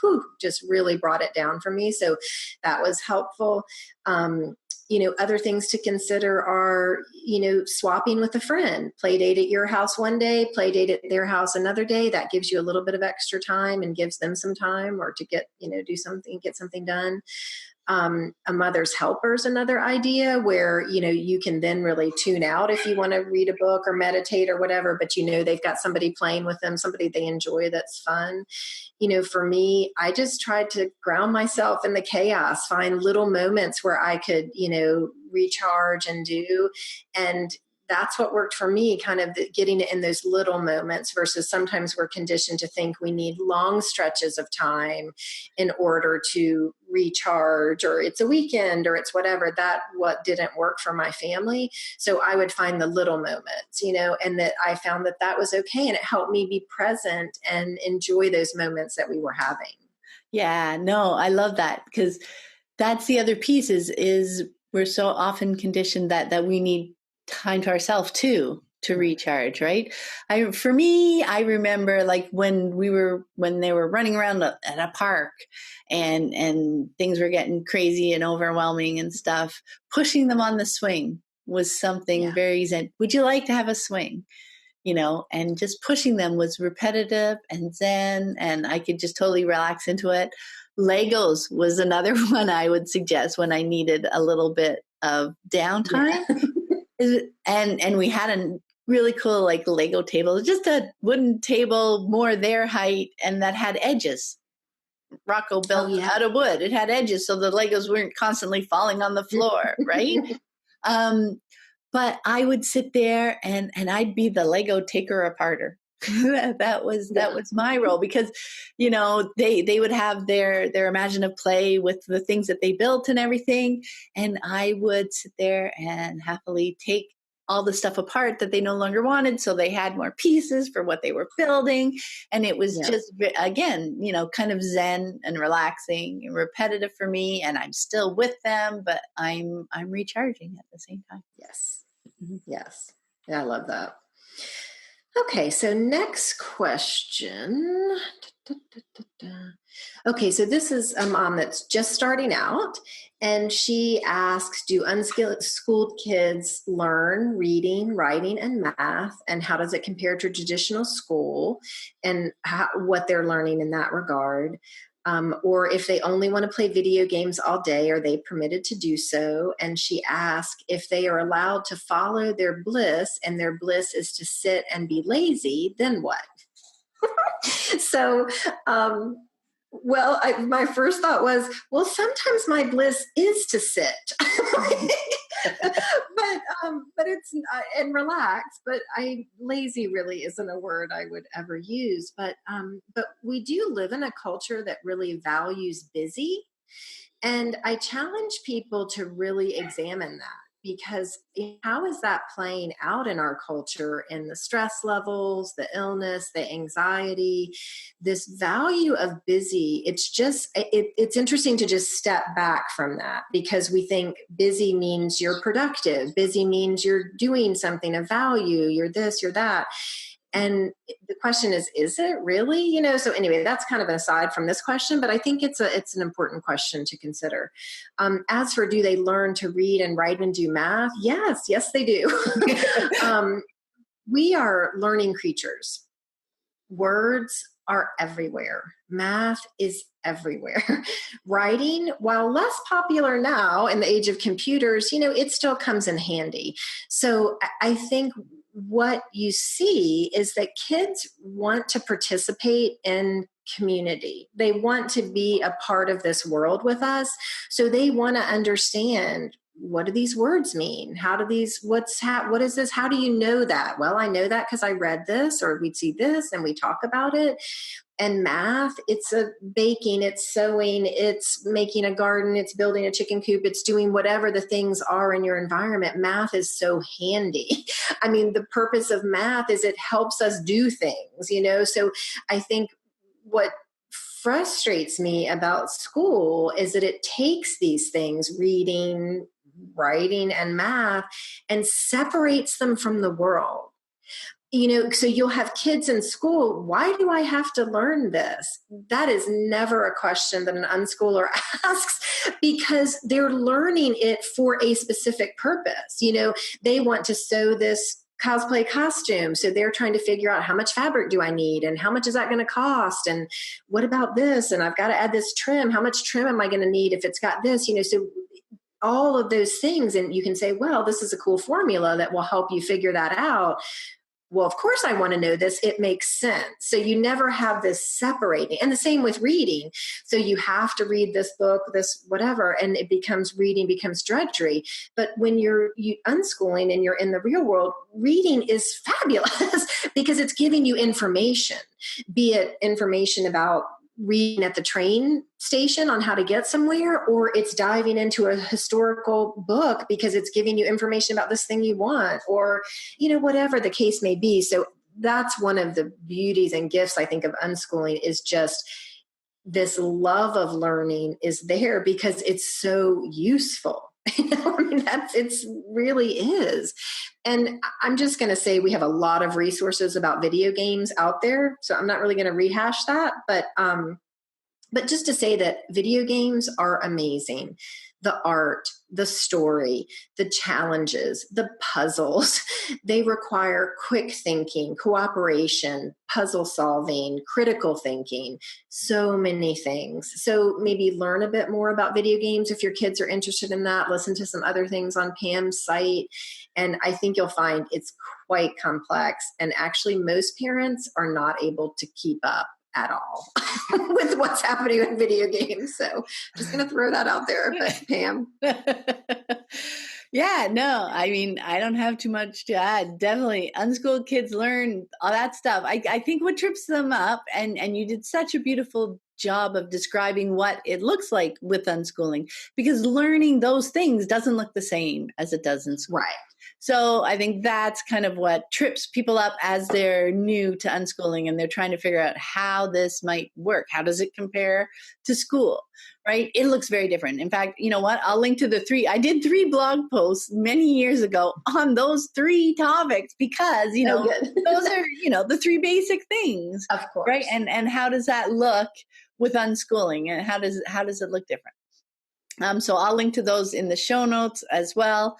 Speaker 2: really brought it down for me. So that was helpful. Other things to consider are, swapping with a friend, play date at your house one day, play date at their house another day. That gives you a little bit of extra time and gives them some time, or to get, get something done. A mother's helper is another idea where, you can then really tune out if you want to read a book or meditate or whatever, but they've got somebody playing with them, somebody they enjoy that's fun. For me, I just tried to ground myself in the chaos, find little moments where I could, recharge and do. And that's what worked for me, kind of getting it in those little moments, versus sometimes we're conditioned to think we need long stretches of time in order to recharge, or it's a weekend, or it's whatever. What didn't work for my family. So I would find the little moments, and that I found that was okay. And it helped me be present and enjoy those moments that we were having.
Speaker 1: Yeah, no, I love that, because that's the other piece is we're so often conditioned that we need time to ourselves too, to recharge, right? For me, I remember like when they were running around at a park and things were getting crazy and overwhelming and stuff, pushing them on the swing was something very zen. Would you like to have a swing? And just pushing them was repetitive and zen, and I could just totally relax into it. Legos was another one I would suggest when I needed a little bit of downtime. Yeah. And we had a really cool like Lego table, just a wooden table, more their height, and that had edges. Rocco built out of wood. It had edges, so the Legos weren't constantly falling on the floor, right? But I would sit there and I'd be the Lego taker aparter. that was my role, because they would have their imaginative play with the things that they built and everything, and I would sit there and happily take all the stuff apart that they no longer wanted, so they had more pieces for what they were building. And it was just, again, kind of zen and relaxing and repetitive for me, and I'm still with them, but I'm recharging at the same time.
Speaker 2: Yes. Yes. Yeah, I love that. Okay, so next question. Okay, so this is a mom that's just starting out, and she asks, do unschooled kids learn reading, writing, and math, and how does it compare to traditional school, and what they're learning in that regard? Or if they only want to play video games all day, are they permitted to do so? And she asked if they are allowed to follow their bliss, and their bliss is to sit and be lazy, then what? So, my first thought was, well, sometimes my bliss is to sit, but it's and relax. But lazy really isn't a word I would ever use. But we do live in a culture that really values busy, and I challenge people to really examine that, because how is that playing out in our culture, in the stress levels, the illness, the anxiety, this value of busy? It's interesting to just step back from that, because we think busy means you're productive. Busy means you're doing something of value. You're this, you're that. And the question is it really? So anyway, that's kind of an aside from this question, but I think it's an important question to consider. As for, do they learn to read and write and do math? Yes, they do. We are learning creatures. Words are everywhere. Math is everywhere. Writing, while less popular now in the age of computers, it still comes in handy. So I think what you see is that kids want to participate in community. They want to be a part of this world with us. So they want to understand, what do these words mean? what is this? How do you know that? Well, I know that because I read this, or we'd see this and we talk about it. And math, it's baking, it's sewing, it's making a garden, it's building a chicken coop, it's doing whatever the things are in your environment. Math is so handy. I mean, the purpose of math is it helps us do things, So I think what frustrates me about school is that it takes these things, reading, writing, and math, and separates them from the world. So you'll have kids in school. Why do I have to learn this? That is never a question that an unschooler asks, because they're learning it for a specific purpose. They want to sew this cosplay costume. So they're trying to figure out, how much fabric do I need? And how much is that going to cost? And what about this? And I've got to add this trim. How much trim am I going to need if it's got this? So all of those things. And you can say, well, this is a cool formula that will help you figure that out. Well, of course I want to know this. It makes sense. So you never have this separating. And the same with reading. So you have to read this book, this whatever, and reading becomes drudgery. But when you're unschooling and you're in the real world, reading is fabulous because it's giving you information, be it information about reading at the train station on how to get somewhere, or it's diving into a historical book because it's giving you information about this thing you want, or, whatever the case may be. So that's one of the beauties and gifts, I think, of unschooling, is just this love of learning is there because it's so useful. It really is. And I'm just going to say we have a lot of resources about video games out there. So I'm not really going to rehash that, but just to say that video games are amazing. The art, the story, the challenges, the puzzles, they require quick thinking, cooperation, puzzle solving, critical thinking, so many things. So maybe learn a bit more about video games if your kids are interested in that. Listen to some other things on Pam's site. And I think you'll find it's quite complex. And actually, most parents are not able to keep up at all with what's happening with video games. So just going to throw that out there. But Pam.
Speaker 1: Yeah, no, I don't have too much to add. Definitely unschooled kids learn all that stuff. I think what trips them up, and you did such a beautiful job of describing what it looks like with unschooling, because learning those things doesn't look the same as it does in school.
Speaker 2: Right.
Speaker 1: So I think that's kind of what trips people up as they're new to unschooling and they're trying to figure out how this might work. How does it compare to school, right? It looks very different. In fact, you know what? I'll link to I did 3 blog posts many years ago on those 3 topics because, those are, the 3 basic things,
Speaker 2: of course,
Speaker 1: right? And how does that look with unschooling and how does it look different? So I'll link to those in the show notes as well.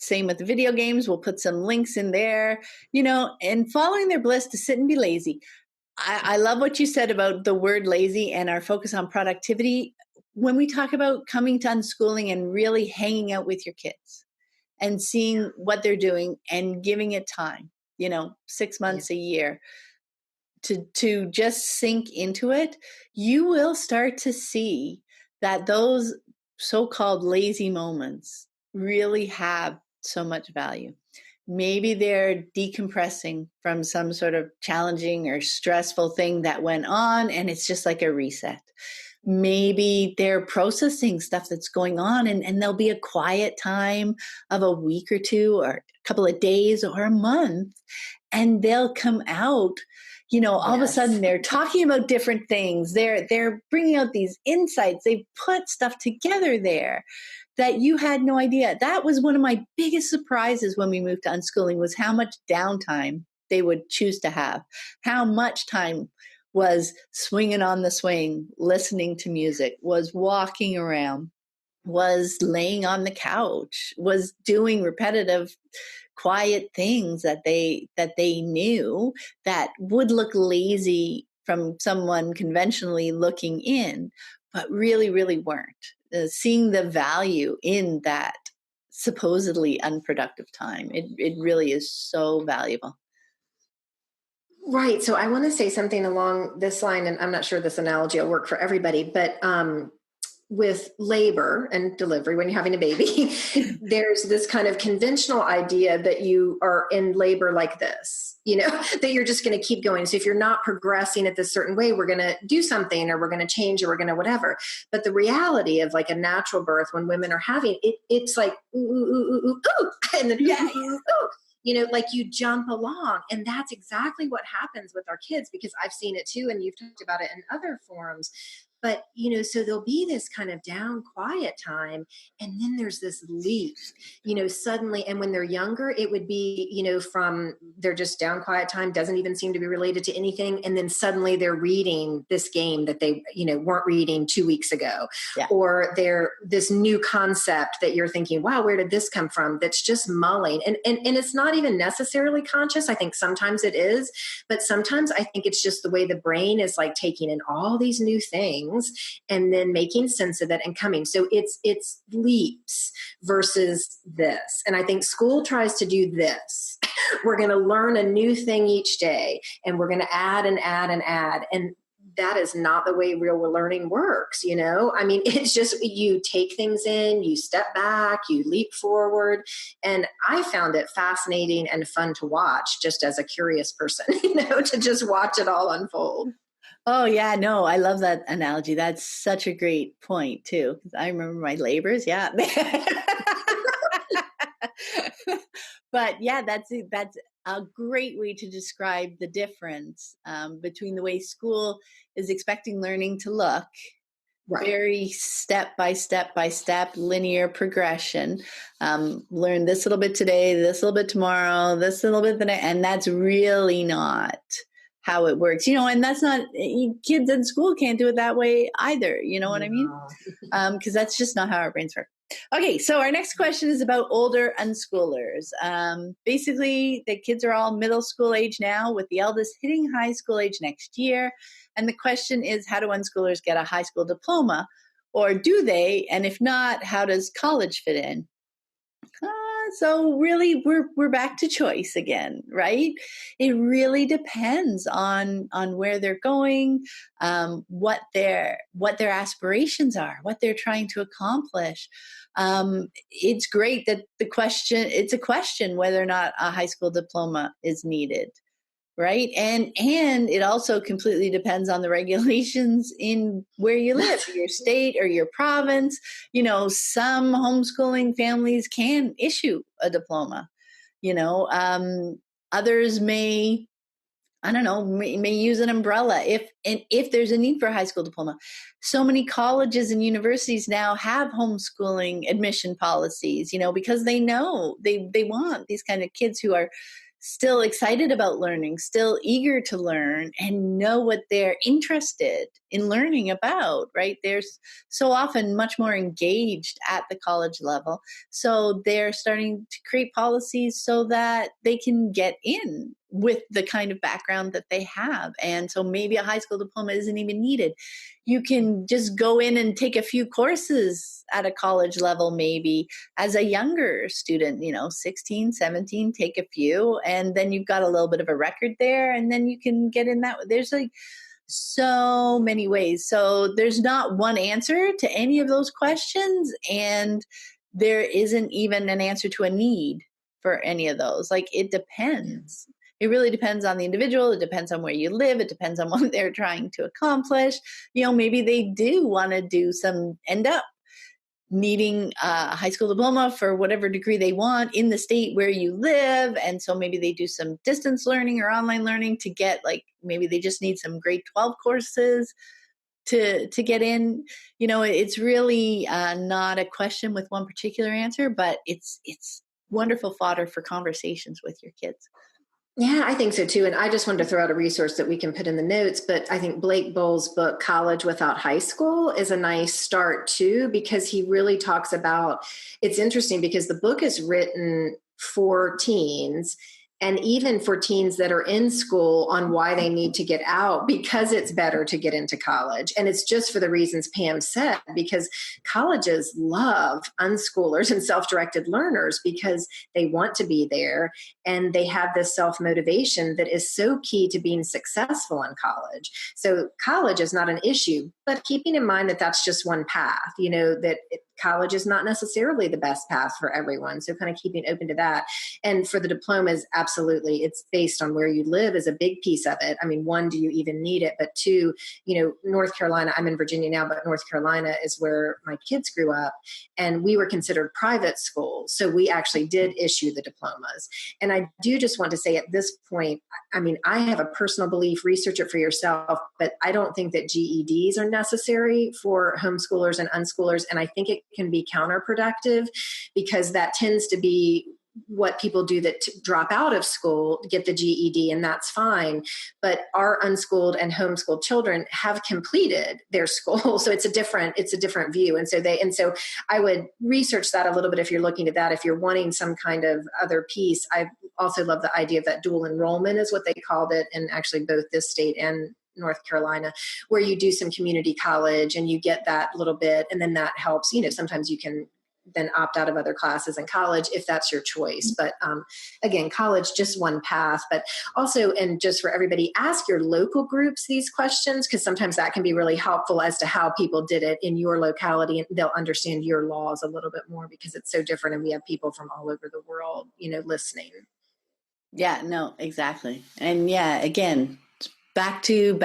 Speaker 1: Same with the video games. We'll put some links in there, and following their bliss to sit and be lazy. I love what you said about the word lazy and our focus on productivity. When we talk about coming to unschooling and really hanging out with your kids and seeing what they're doing and giving it time, 6 months, a year, to just sink into it, you will start to see that those so-called lazy moments really have so much value. Maybe they're decompressing from some sort of challenging or stressful thing that went on, and it's just like a reset. Maybe they're processing stuff that's going on, and there'll be a quiet time of a week or 2 or a couple of days or a month, and they'll come out, all of a sudden they're talking about different things. They're bringing out these insights. They've put stuff together there that you had no idea. That was one of my biggest surprises when we moved to unschooling, was how much downtime they would choose to have, how much time was swinging on the swing, listening to music, was walking around, was laying on the couch, was doing repetitive, quiet things that they knew that would look lazy from someone conventionally looking in, but really, really weren't. Seeing the value in that supposedly unproductive time. It really is so valuable.
Speaker 2: Right. So I want to say something along this line, and I'm not sure this analogy will work for everybody, but with labor and delivery, when you're having a baby, there's this kind of conventional idea that you are in labor like this, that you're just going to keep going. So if you're not progressing at this certain way, we're going to do something, or we're going to change, or we're going to whatever. But the reality of like a natural birth, when women are having it, it's like, ooh, ooh, ooh, ooh, ooh, and then ooh, ooh, ooh. Like you jump along. And that's exactly what happens with our kids, because I've seen it too. And you've talked about it in other forums. But, so there'll be this kind of down quiet time. And then there's this leap, suddenly. And when they're younger, it would be, from they're just down quiet time, doesn't even seem to be related to anything. And then suddenly they're reading this game that they, weren't reading 2 weeks ago. Yeah. Or they're this new concept that you're thinking, wow, where did this come from? That's just mulling. And it's not even necessarily conscious. I think sometimes it is, but sometimes I think it's just the way the brain is like taking in all these new things and then making sense of it and coming. So it's leaps versus this. And I think school tries to do this. We're going to learn a new thing each day, and we're going to add and add and add. And that is not the way real learning works. I mean, it's just, you take things in, you step back, you leap forward. And I found it fascinating and fun to watch, just as a curious person, to just watch it all unfold.
Speaker 1: Oh, yeah, no, I love that analogy. That's such a great point, too. I remember my labors, yeah. But yeah, that's a great way to describe the difference between the way school is expecting learning to look, right, very step by step linear progression. Learn this little bit today, this little bit tomorrow, this little bit the next, and that's really not how it works, and that's not, kids in school can't do it that way either. You know what I mean? Because that's just not how our brains work. Okay, so our next question is about older unschoolers. Basically, the kids are all middle school age now, with the eldest hitting high school age next year. And the question is, how do unschoolers get a high school diploma? Or do they? And if not, how does college fit in? So really, we're back to choice again, right? It really depends on where they're going, what their aspirations are, what they're trying to accomplish. It's great that it's a question whether or not a high school diploma is needed. right? And it also completely depends on the regulations in where you live, your state or your province. Some homeschooling families can issue a diploma. Others may, I don't know, may use an umbrella if there's a need for a high school diploma. So many colleges and universities now have homeschooling admission policies, because they know they want these kind of kids who are still excited about learning, still eager to learn, and know what they're interested in learning about, right? They're so often much more engaged at the college level. So they're starting to create policies so that they can get in with the kind of background that they have. And so maybe a high school diploma isn't even needed. You can just go in and take a few courses at a college level, maybe as a younger student, 16, 17, take a few, and then you've got a little bit of a record there, and then you can get in that. There's like so many ways. So there's not one answer to any of those questions, and there isn't even an answer to a need for any of those. Like, it depends. It really depends on the individual. It depends on where you live. It depends on what they're trying to accomplish. Maybe they do want to end up needing a high school diploma for whatever degree they want in the state where you live. And so maybe they do some distance learning or online learning to get, like, maybe they just need some grade 12 courses to get in. It's really not a question with one particular answer, but it's wonderful fodder for conversations with your kids.
Speaker 2: Yeah, I think so too. And I just wanted to throw out a resource that we can put in the notes, but I think Blake Bull's book, College Without High School, is a nice start too, because he really talks about, it's interesting because the book is written for teens, and even for teens that are in school, on why they need to get out, because it's better to get into college. And it's just for the reasons Pam said, because colleges love unschoolers and self-directed learners because they want to be there, and they have this self-motivation that is so key to being successful in college. So college is not an issue, but keeping in mind that that's just one path, college is not necessarily the best path for everyone. So kind of keeping open to that. And for the diplomas, absolutely, it's based on where you live is a big piece of it. I mean, one, do you even need it? But two, North Carolina, I'm in Virginia now, but North Carolina is where my kids grew up, and we were considered private schools. So we actually did issue the diplomas. And I do just want to say at this point, I mean, I have a personal belief, research it for yourself, but I don't think that GEDs are necessary for homeschoolers and unschoolers. And I think it can be counterproductive, because that tends to be what people do that drop out of school, get the GED, and that's fine. But our unschooled and homeschooled children have completed their school. So it's a different view. And so I would research that a little bit if you're looking at that. If you're wanting some kind of other piece, I also love the idea of that dual enrollment is what they called it in actually both this state and North Carolina, where you do some community college and you get that little bit, and then that helps. Sometimes you can then opt out of other classes in college if that's your choice. But again, college, just one path. But also, and just for everybody, ask your local groups these questions, because sometimes that can be really helpful as to how people did it in your locality, and they'll understand your laws a little bit more, because it's so different, and we have people from all over the world, listening.
Speaker 1: Yeah, no, exactly. And yeah, again, back to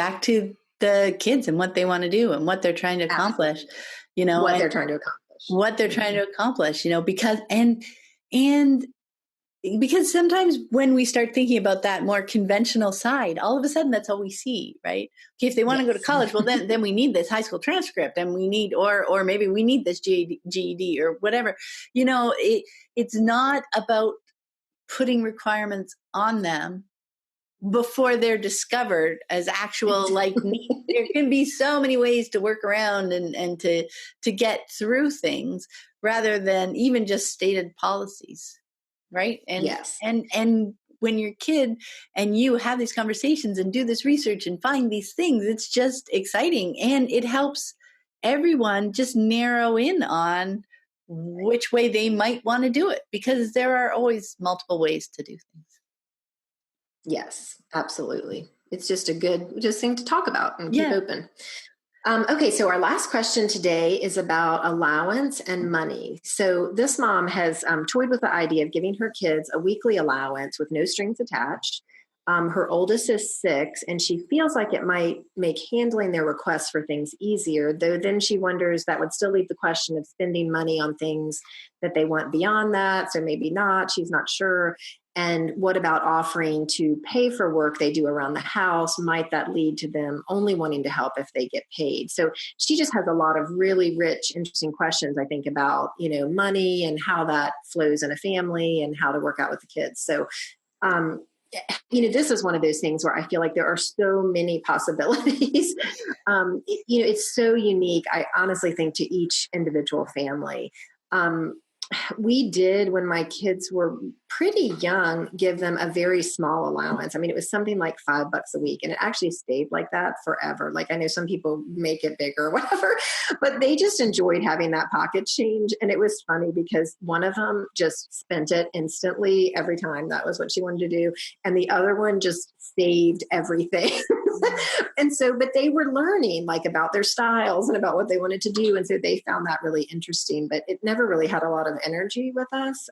Speaker 1: the kids and what they want to do and what they're trying to accomplish,
Speaker 2: what they're trying to accomplish,
Speaker 1: because sometimes when we start thinking about that more conventional side, all of a sudden that's all we see, right? Okay, if they want to go to college, well, then we need this high school transcript, and we need, or maybe we need this GED or whatever. It's not about putting requirements on them before they're discovered as actual needs. There can be so many ways to work around and to get through things, rather than even just stated policies, right? And
Speaker 2: yes.
Speaker 1: And when you're a kid and you have these conversations and do this research and find these things, it's just exciting, and it helps everyone just narrow in on which way they might want to do it, because there are always multiple ways to do things.
Speaker 2: Yes, absolutely. It's just a good thing to talk about and keep open. Okay, so our last question today is about allowance and money. So this mom has toyed with the idea of giving her kids a weekly allowance with no strings attached. Her oldest is 6, and she feels like it might make handling their requests for things easier, though then she wonders that would still leave the question of spending money on things that they want beyond that. So maybe not, she's not sure. And what about offering to pay for work they do around the house? Might that lead to them only wanting to help if they get paid? So she just has a lot of really rich, interesting questions, I think, about, money and how that flows in a family and how to work out with the kids. So, this is one of those things where I feel like there are so many possibilities. It's so unique, I honestly think, to each individual family. We did, when my kids were pretty young, give them a very small allowance. I mean, it was something like $5 a week, and it actually stayed like that forever. Like, I know some people make it bigger or whatever, but they just enjoyed having that pocket change. And it was funny because one of them just spent it instantly every time. That was what she wanted to do. And the other one just saved everything. And so, but they were learning like about their styles and about what they wanted to do. And so they found that really interesting, but it never really had a lot of energy with us.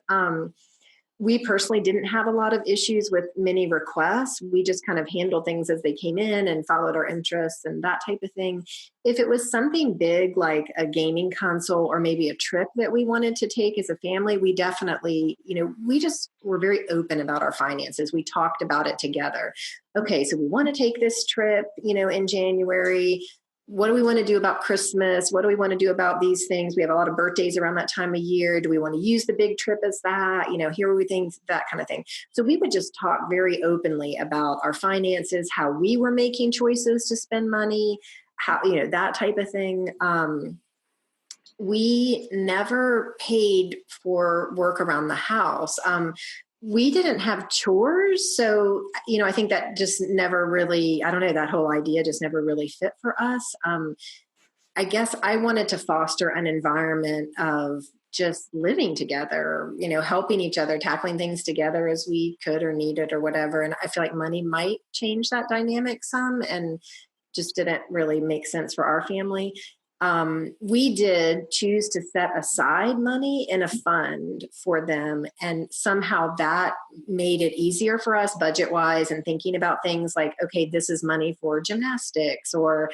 Speaker 2: We personally didn't have a lot of issues with many requests. We just kind of handled things as they came in and followed our interests and that type of thing. If it was something big, like a gaming console or maybe a trip that we wanted to take as a family, we definitely, we just were very open about our finances. We talked about it together. Okay, so we want to take this trip, in January. What do we want to do about Christmas? What do we want to do about these things? We have a lot of birthdays around that time of year. Do we want to use the big trip as that? Here are we things, that kind of thing. So we would just talk very openly about our finances, how we were making choices to spend money, how, that type of thing. We never paid for work around the house. We didn't have chores. So, I think that just never really, I don't know, that whole idea just never really fit for us. I guess I wanted to foster an environment of just living together, helping each other, tackling things together as we could or needed or whatever. And I feel like money might change that dynamic some, and just didn't really make sense for our family. We did choose to set aside money in a fund for them. And somehow that made it easier for us budget wise and thinking about things like, okay, this is money for gymnastics or,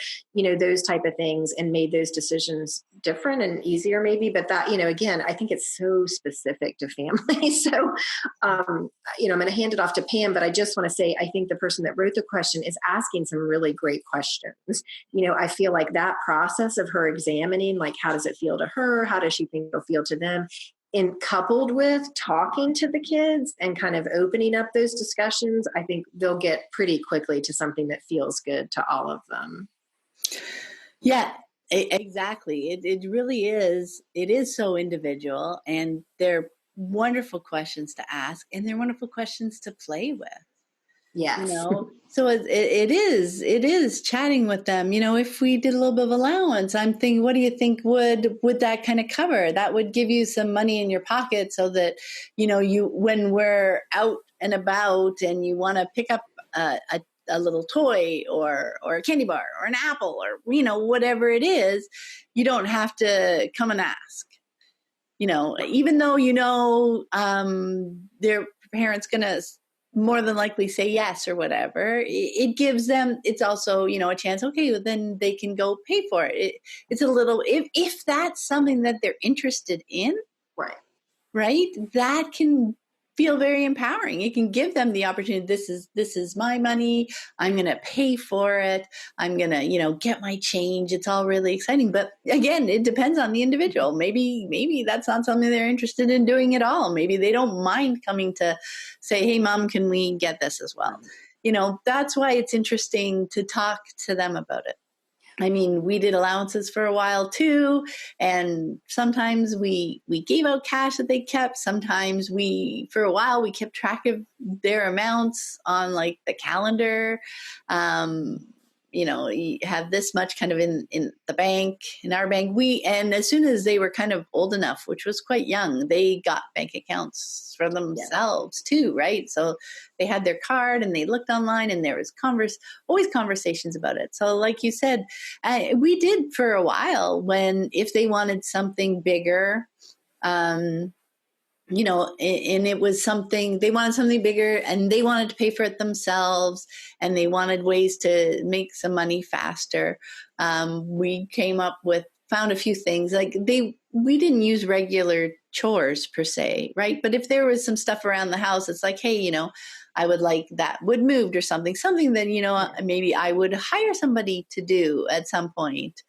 Speaker 2: those type of things, and made those decisions different and easier maybe. But that, again, I think it's so specific to families. So, I'm going to hand it off to Pam, but I just want to say, I think the person that wrote the question is asking some really great questions. I feel like that process of her examining, like, how does it feel to her? How does she think it'll feel to them? And coupled with talking to the kids and kind of opening up those discussions, I think they'll get pretty quickly to something that feels good to all of them.
Speaker 1: Yeah, exactly. It really is. It is so individual, and they're wonderful questions to ask, and they're wonderful questions to play with.
Speaker 2: Yes.
Speaker 1: So it is chatting with them. If we did a little bit of allowance, I'm thinking, what do you think would that kind of cover? That would give you some money in your pocket so that, when we're out and about and you want to pick up a little toy or a candy bar or an apple or, whatever it is, you don't have to come and ask. Even though, their parents going to more than likely say yes or whatever, it gives them, it's also, a chance, okay, well, then they can go pay for it. It's a little, if that's something that they're interested in, right, that can feel very empowering. It can give them the opportunity. This is my money. I'm going to pay for it. I'm going to, get my change. It's all really exciting. But again, it depends on the individual. Maybe that's not something they're interested in doing at all. Maybe they don't mind coming to say, hey, Mom, can we get this as well? That's why it's interesting to talk to them about it. I mean, we did allowances for a while too. And sometimes we gave out cash that they kept. Sometimes for a while, we kept track of their amounts on like the calendar. You have this much kind of in the bank, in our bank. And as soon as they were kind of old enough, which was quite young, they got bank accounts for themselves too, right? So they had their card and they looked online, and there was always conversations about it. So like you said, we did for a while if they wanted something bigger, and it was something, they wanted something bigger and they wanted to pay for it themselves and they wanted ways to make some money faster. We found a few things like we didn't use regular chores per se, right? But if there was some stuff around the house, it's like, hey, I would like that wood moved or something maybe I would hire somebody to do at some point,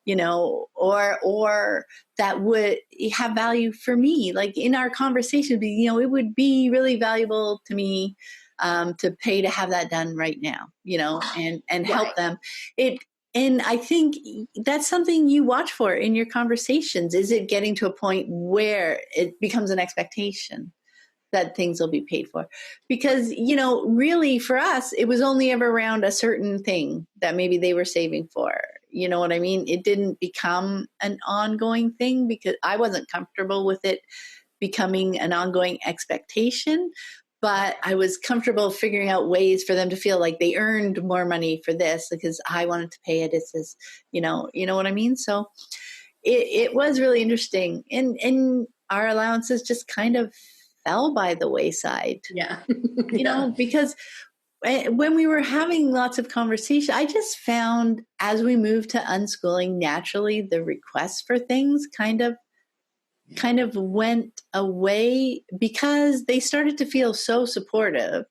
Speaker 1: or that would have value for me. Like in our conversation, it would be really valuable to me to pay to have that done right now, and help them. And I think that's something you watch for in your conversations. Is it getting to a point where it becomes an expectation that things will be paid for? Because, really for us, it was only ever around a certain thing that maybe they were saving for. You know what I mean? It didn't become an ongoing thing because I wasn't comfortable with it becoming an ongoing expectation. But I was comfortable figuring out ways for them to feel like they earned more money for this because I wanted to pay it. It's this, you know what I mean? So it was really interesting. And our allowances just kind of fell by the wayside.
Speaker 2: Yeah.
Speaker 1: Because when we were having lots of conversation, I just found as we moved to unschooling, naturally the requests for things kind of went away because they started to feel so supported,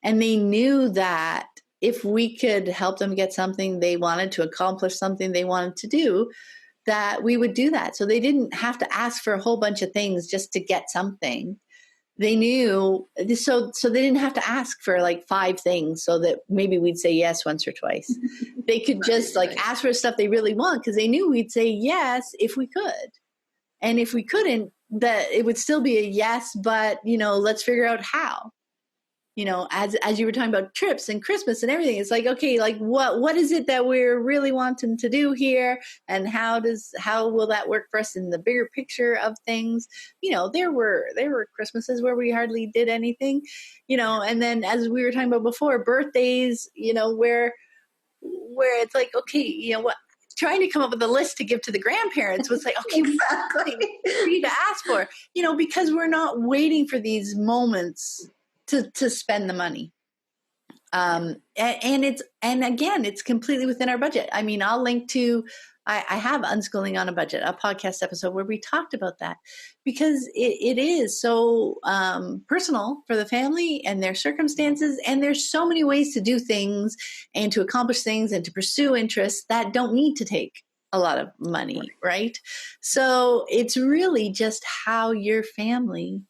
Speaker 1: and they knew that if we could help them get something they wanted to accomplish, something they wanted to do, that we would do that. So they didn't have to ask for a whole bunch of things just to get something. They knew, so they didn't have to ask for like 5 things so that maybe we'd say yes once or twice. They could just ask for stuff they really want because they knew we'd say yes if we could. And if we couldn't, that it would still be a yes, but, let's figure out how. As you were talking about trips and Christmas and everything, it's like, okay, like what is it that we're really wanting to do here? And how will that work for us in the bigger picture of things? There were Christmases where we hardly did anything, and then as we were talking about before, birthdays, where it's like, okay, what? Trying to come up with a list to give to the grandparents was like, okay, exactly. For you to ask for, because we're not waiting for these moments to spend the money. And again, it's completely within our budget. I mean, I'll link to, I have Unschooling on a Budget, a podcast episode where we talked about that because it is so personal for the family and their circumstances. And there's so many ways to do things and to accomplish things and to pursue interests that don't need to take a lot of money, right? So it's really just how your family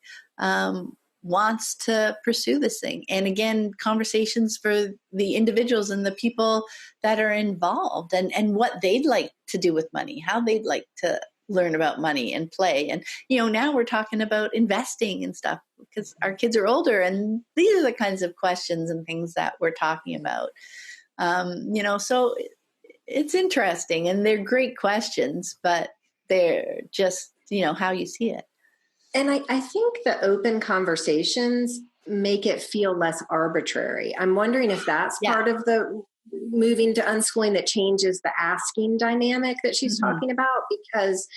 Speaker 1: wants to pursue this thing. And again, conversations for the individuals and the people that are involved and what they'd like to do with money, how they'd like to learn about money and play. And, now we're talking about investing and stuff because our kids are older and these are the kinds of questions and things that we're talking about. So it's interesting and they're great questions, but they're just, how you see it.
Speaker 2: And I think the open conversations make it feel less arbitrary. I'm wondering if that's part of the moving to unschooling that changes the asking dynamic that she's talking about, because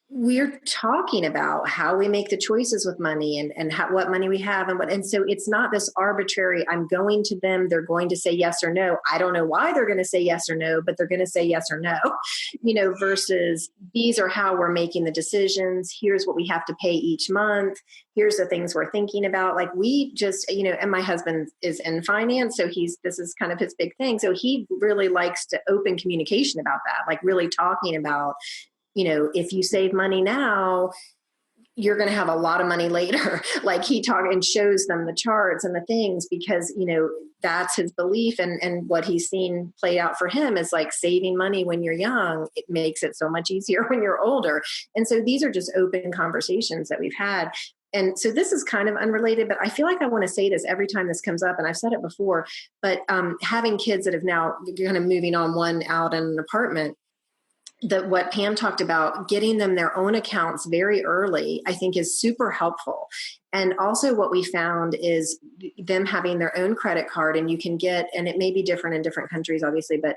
Speaker 2: we're talking about how we make the choices with money and what money we have and so it's not this arbitrary, I'm going to them, they're going to say yes or no. I don't know why they're going to say yes or no, but they're going to say yes or no, versus these are how we're making the decisions. Here's what we have to pay each month. Here's the things we're thinking about. Like we just, and my husband is in finance. So this is kind of his big thing. So he really likes to open communication about that, like really talking about, if you save money now, you're going to have a lot of money later. Like he talks and shows them the charts and the things because, that's his belief and what he's seen play out for him is like saving money when you're young. It makes it so much easier when you're older. And so these are just open conversations that we've had. And so this is kind of unrelated, but I feel like I want to say this every time this comes up, and I've said it before, but having kids that have now kind of moving on one out in an apartment, that what Pam talked about, getting them their own accounts very early, I think is super helpful. And also what we found is them having their own credit card, and you can get, and it may be different in different countries, obviously, but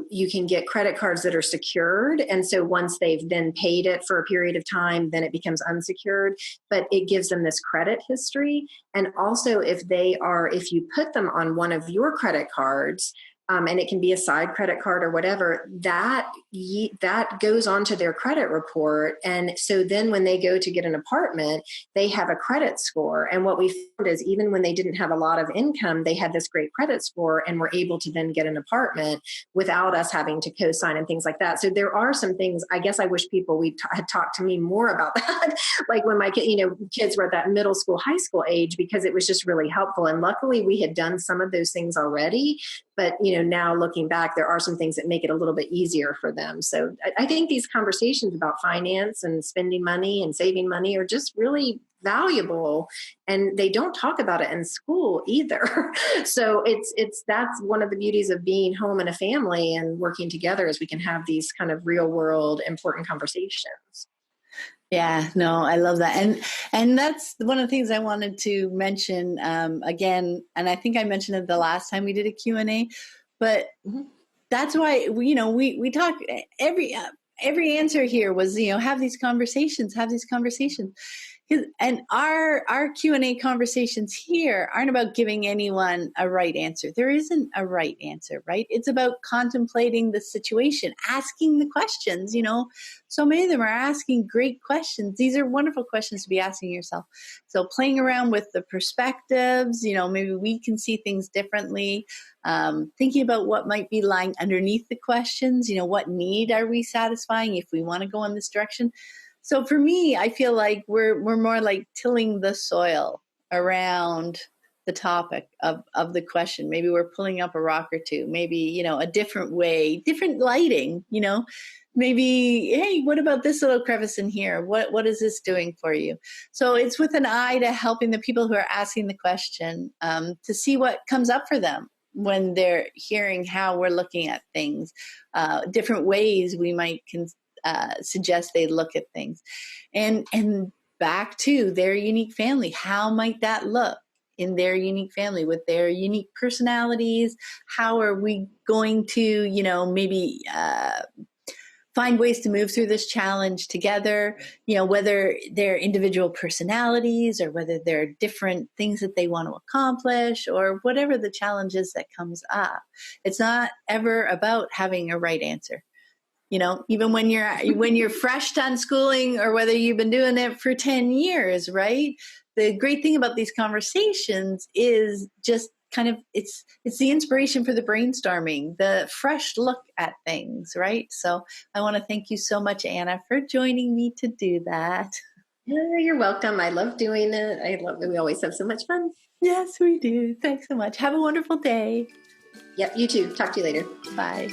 Speaker 2: you can get credit cards that are secured. And so once they've then paid it for a period of time, then it becomes unsecured, but it gives them this credit history. And also if you put them on one of your credit cards, and it can be a side credit card or whatever, that goes onto their credit report. And so then when they go to get an apartment, they have a credit score. And what we found is even when they didn't have a lot of income, they had this great credit score and were able to then get an apartment without us having to co-sign and things like that. So there are some things, I guess I wish people had talked to me more about that. Like when my kids were at that middle school, high school age, because it was just really helpful. And luckily we had done some of those things already. But, now looking back, there are some things that make it a little bit easier for them. So I think these conversations about finance and spending money and saving money are just really valuable. And they don't talk about it in school either. So that's one of the beauties of being home in a family and working together, is we can have these kind of real world important conversations.
Speaker 1: Yeah, no, I love that. And that's one of the things I wanted to mention again. And I think I mentioned it the last time we did a Q&A, but that's why, we talk every answer here was, have these conversations. And our Q&A conversations here aren't about giving anyone a right answer. There isn't a right answer, right? It's about contemplating the situation, asking the questions, So many of them are asking great questions. These are wonderful questions to be asking yourself. So playing around with the perspectives, maybe we can see things differently. Thinking about what might be lying underneath the questions, what need are we satisfying if we want to go in this direction? So for me, I feel like we're more like tilling the soil around the topic of the question. Maybe we're pulling up a rock or two, maybe, a different way, different lighting, maybe, hey, what about this little crevice in here? What is this doing for you? So it's with an eye to helping the people who are asking the question to see what comes up for them when they're hearing how we're looking at things, different ways we might suggest they look at things, and back to their unique family. How might that look in their unique family with their unique personalities? How are we going to, maybe find ways to move through this challenge together, whether they're individual personalities or whether there are different things that they want to accomplish or whatever the challenge is that comes up. It's not ever about having a right answer. Even when you're fresh to unschooling or whether you've been doing it for 10 years, right? The great thing about these conversations is just kind of, it's the inspiration for the brainstorming, the fresh look at things, right? So I want to thank you so much, Anna, for joining me to do that.
Speaker 2: Yeah, you're welcome. I love doing it. I love it. We always have so much fun.
Speaker 1: Yes, we do. Thanks so much. Have a wonderful day.
Speaker 2: Yep, you too. Talk to you later.
Speaker 1: Bye.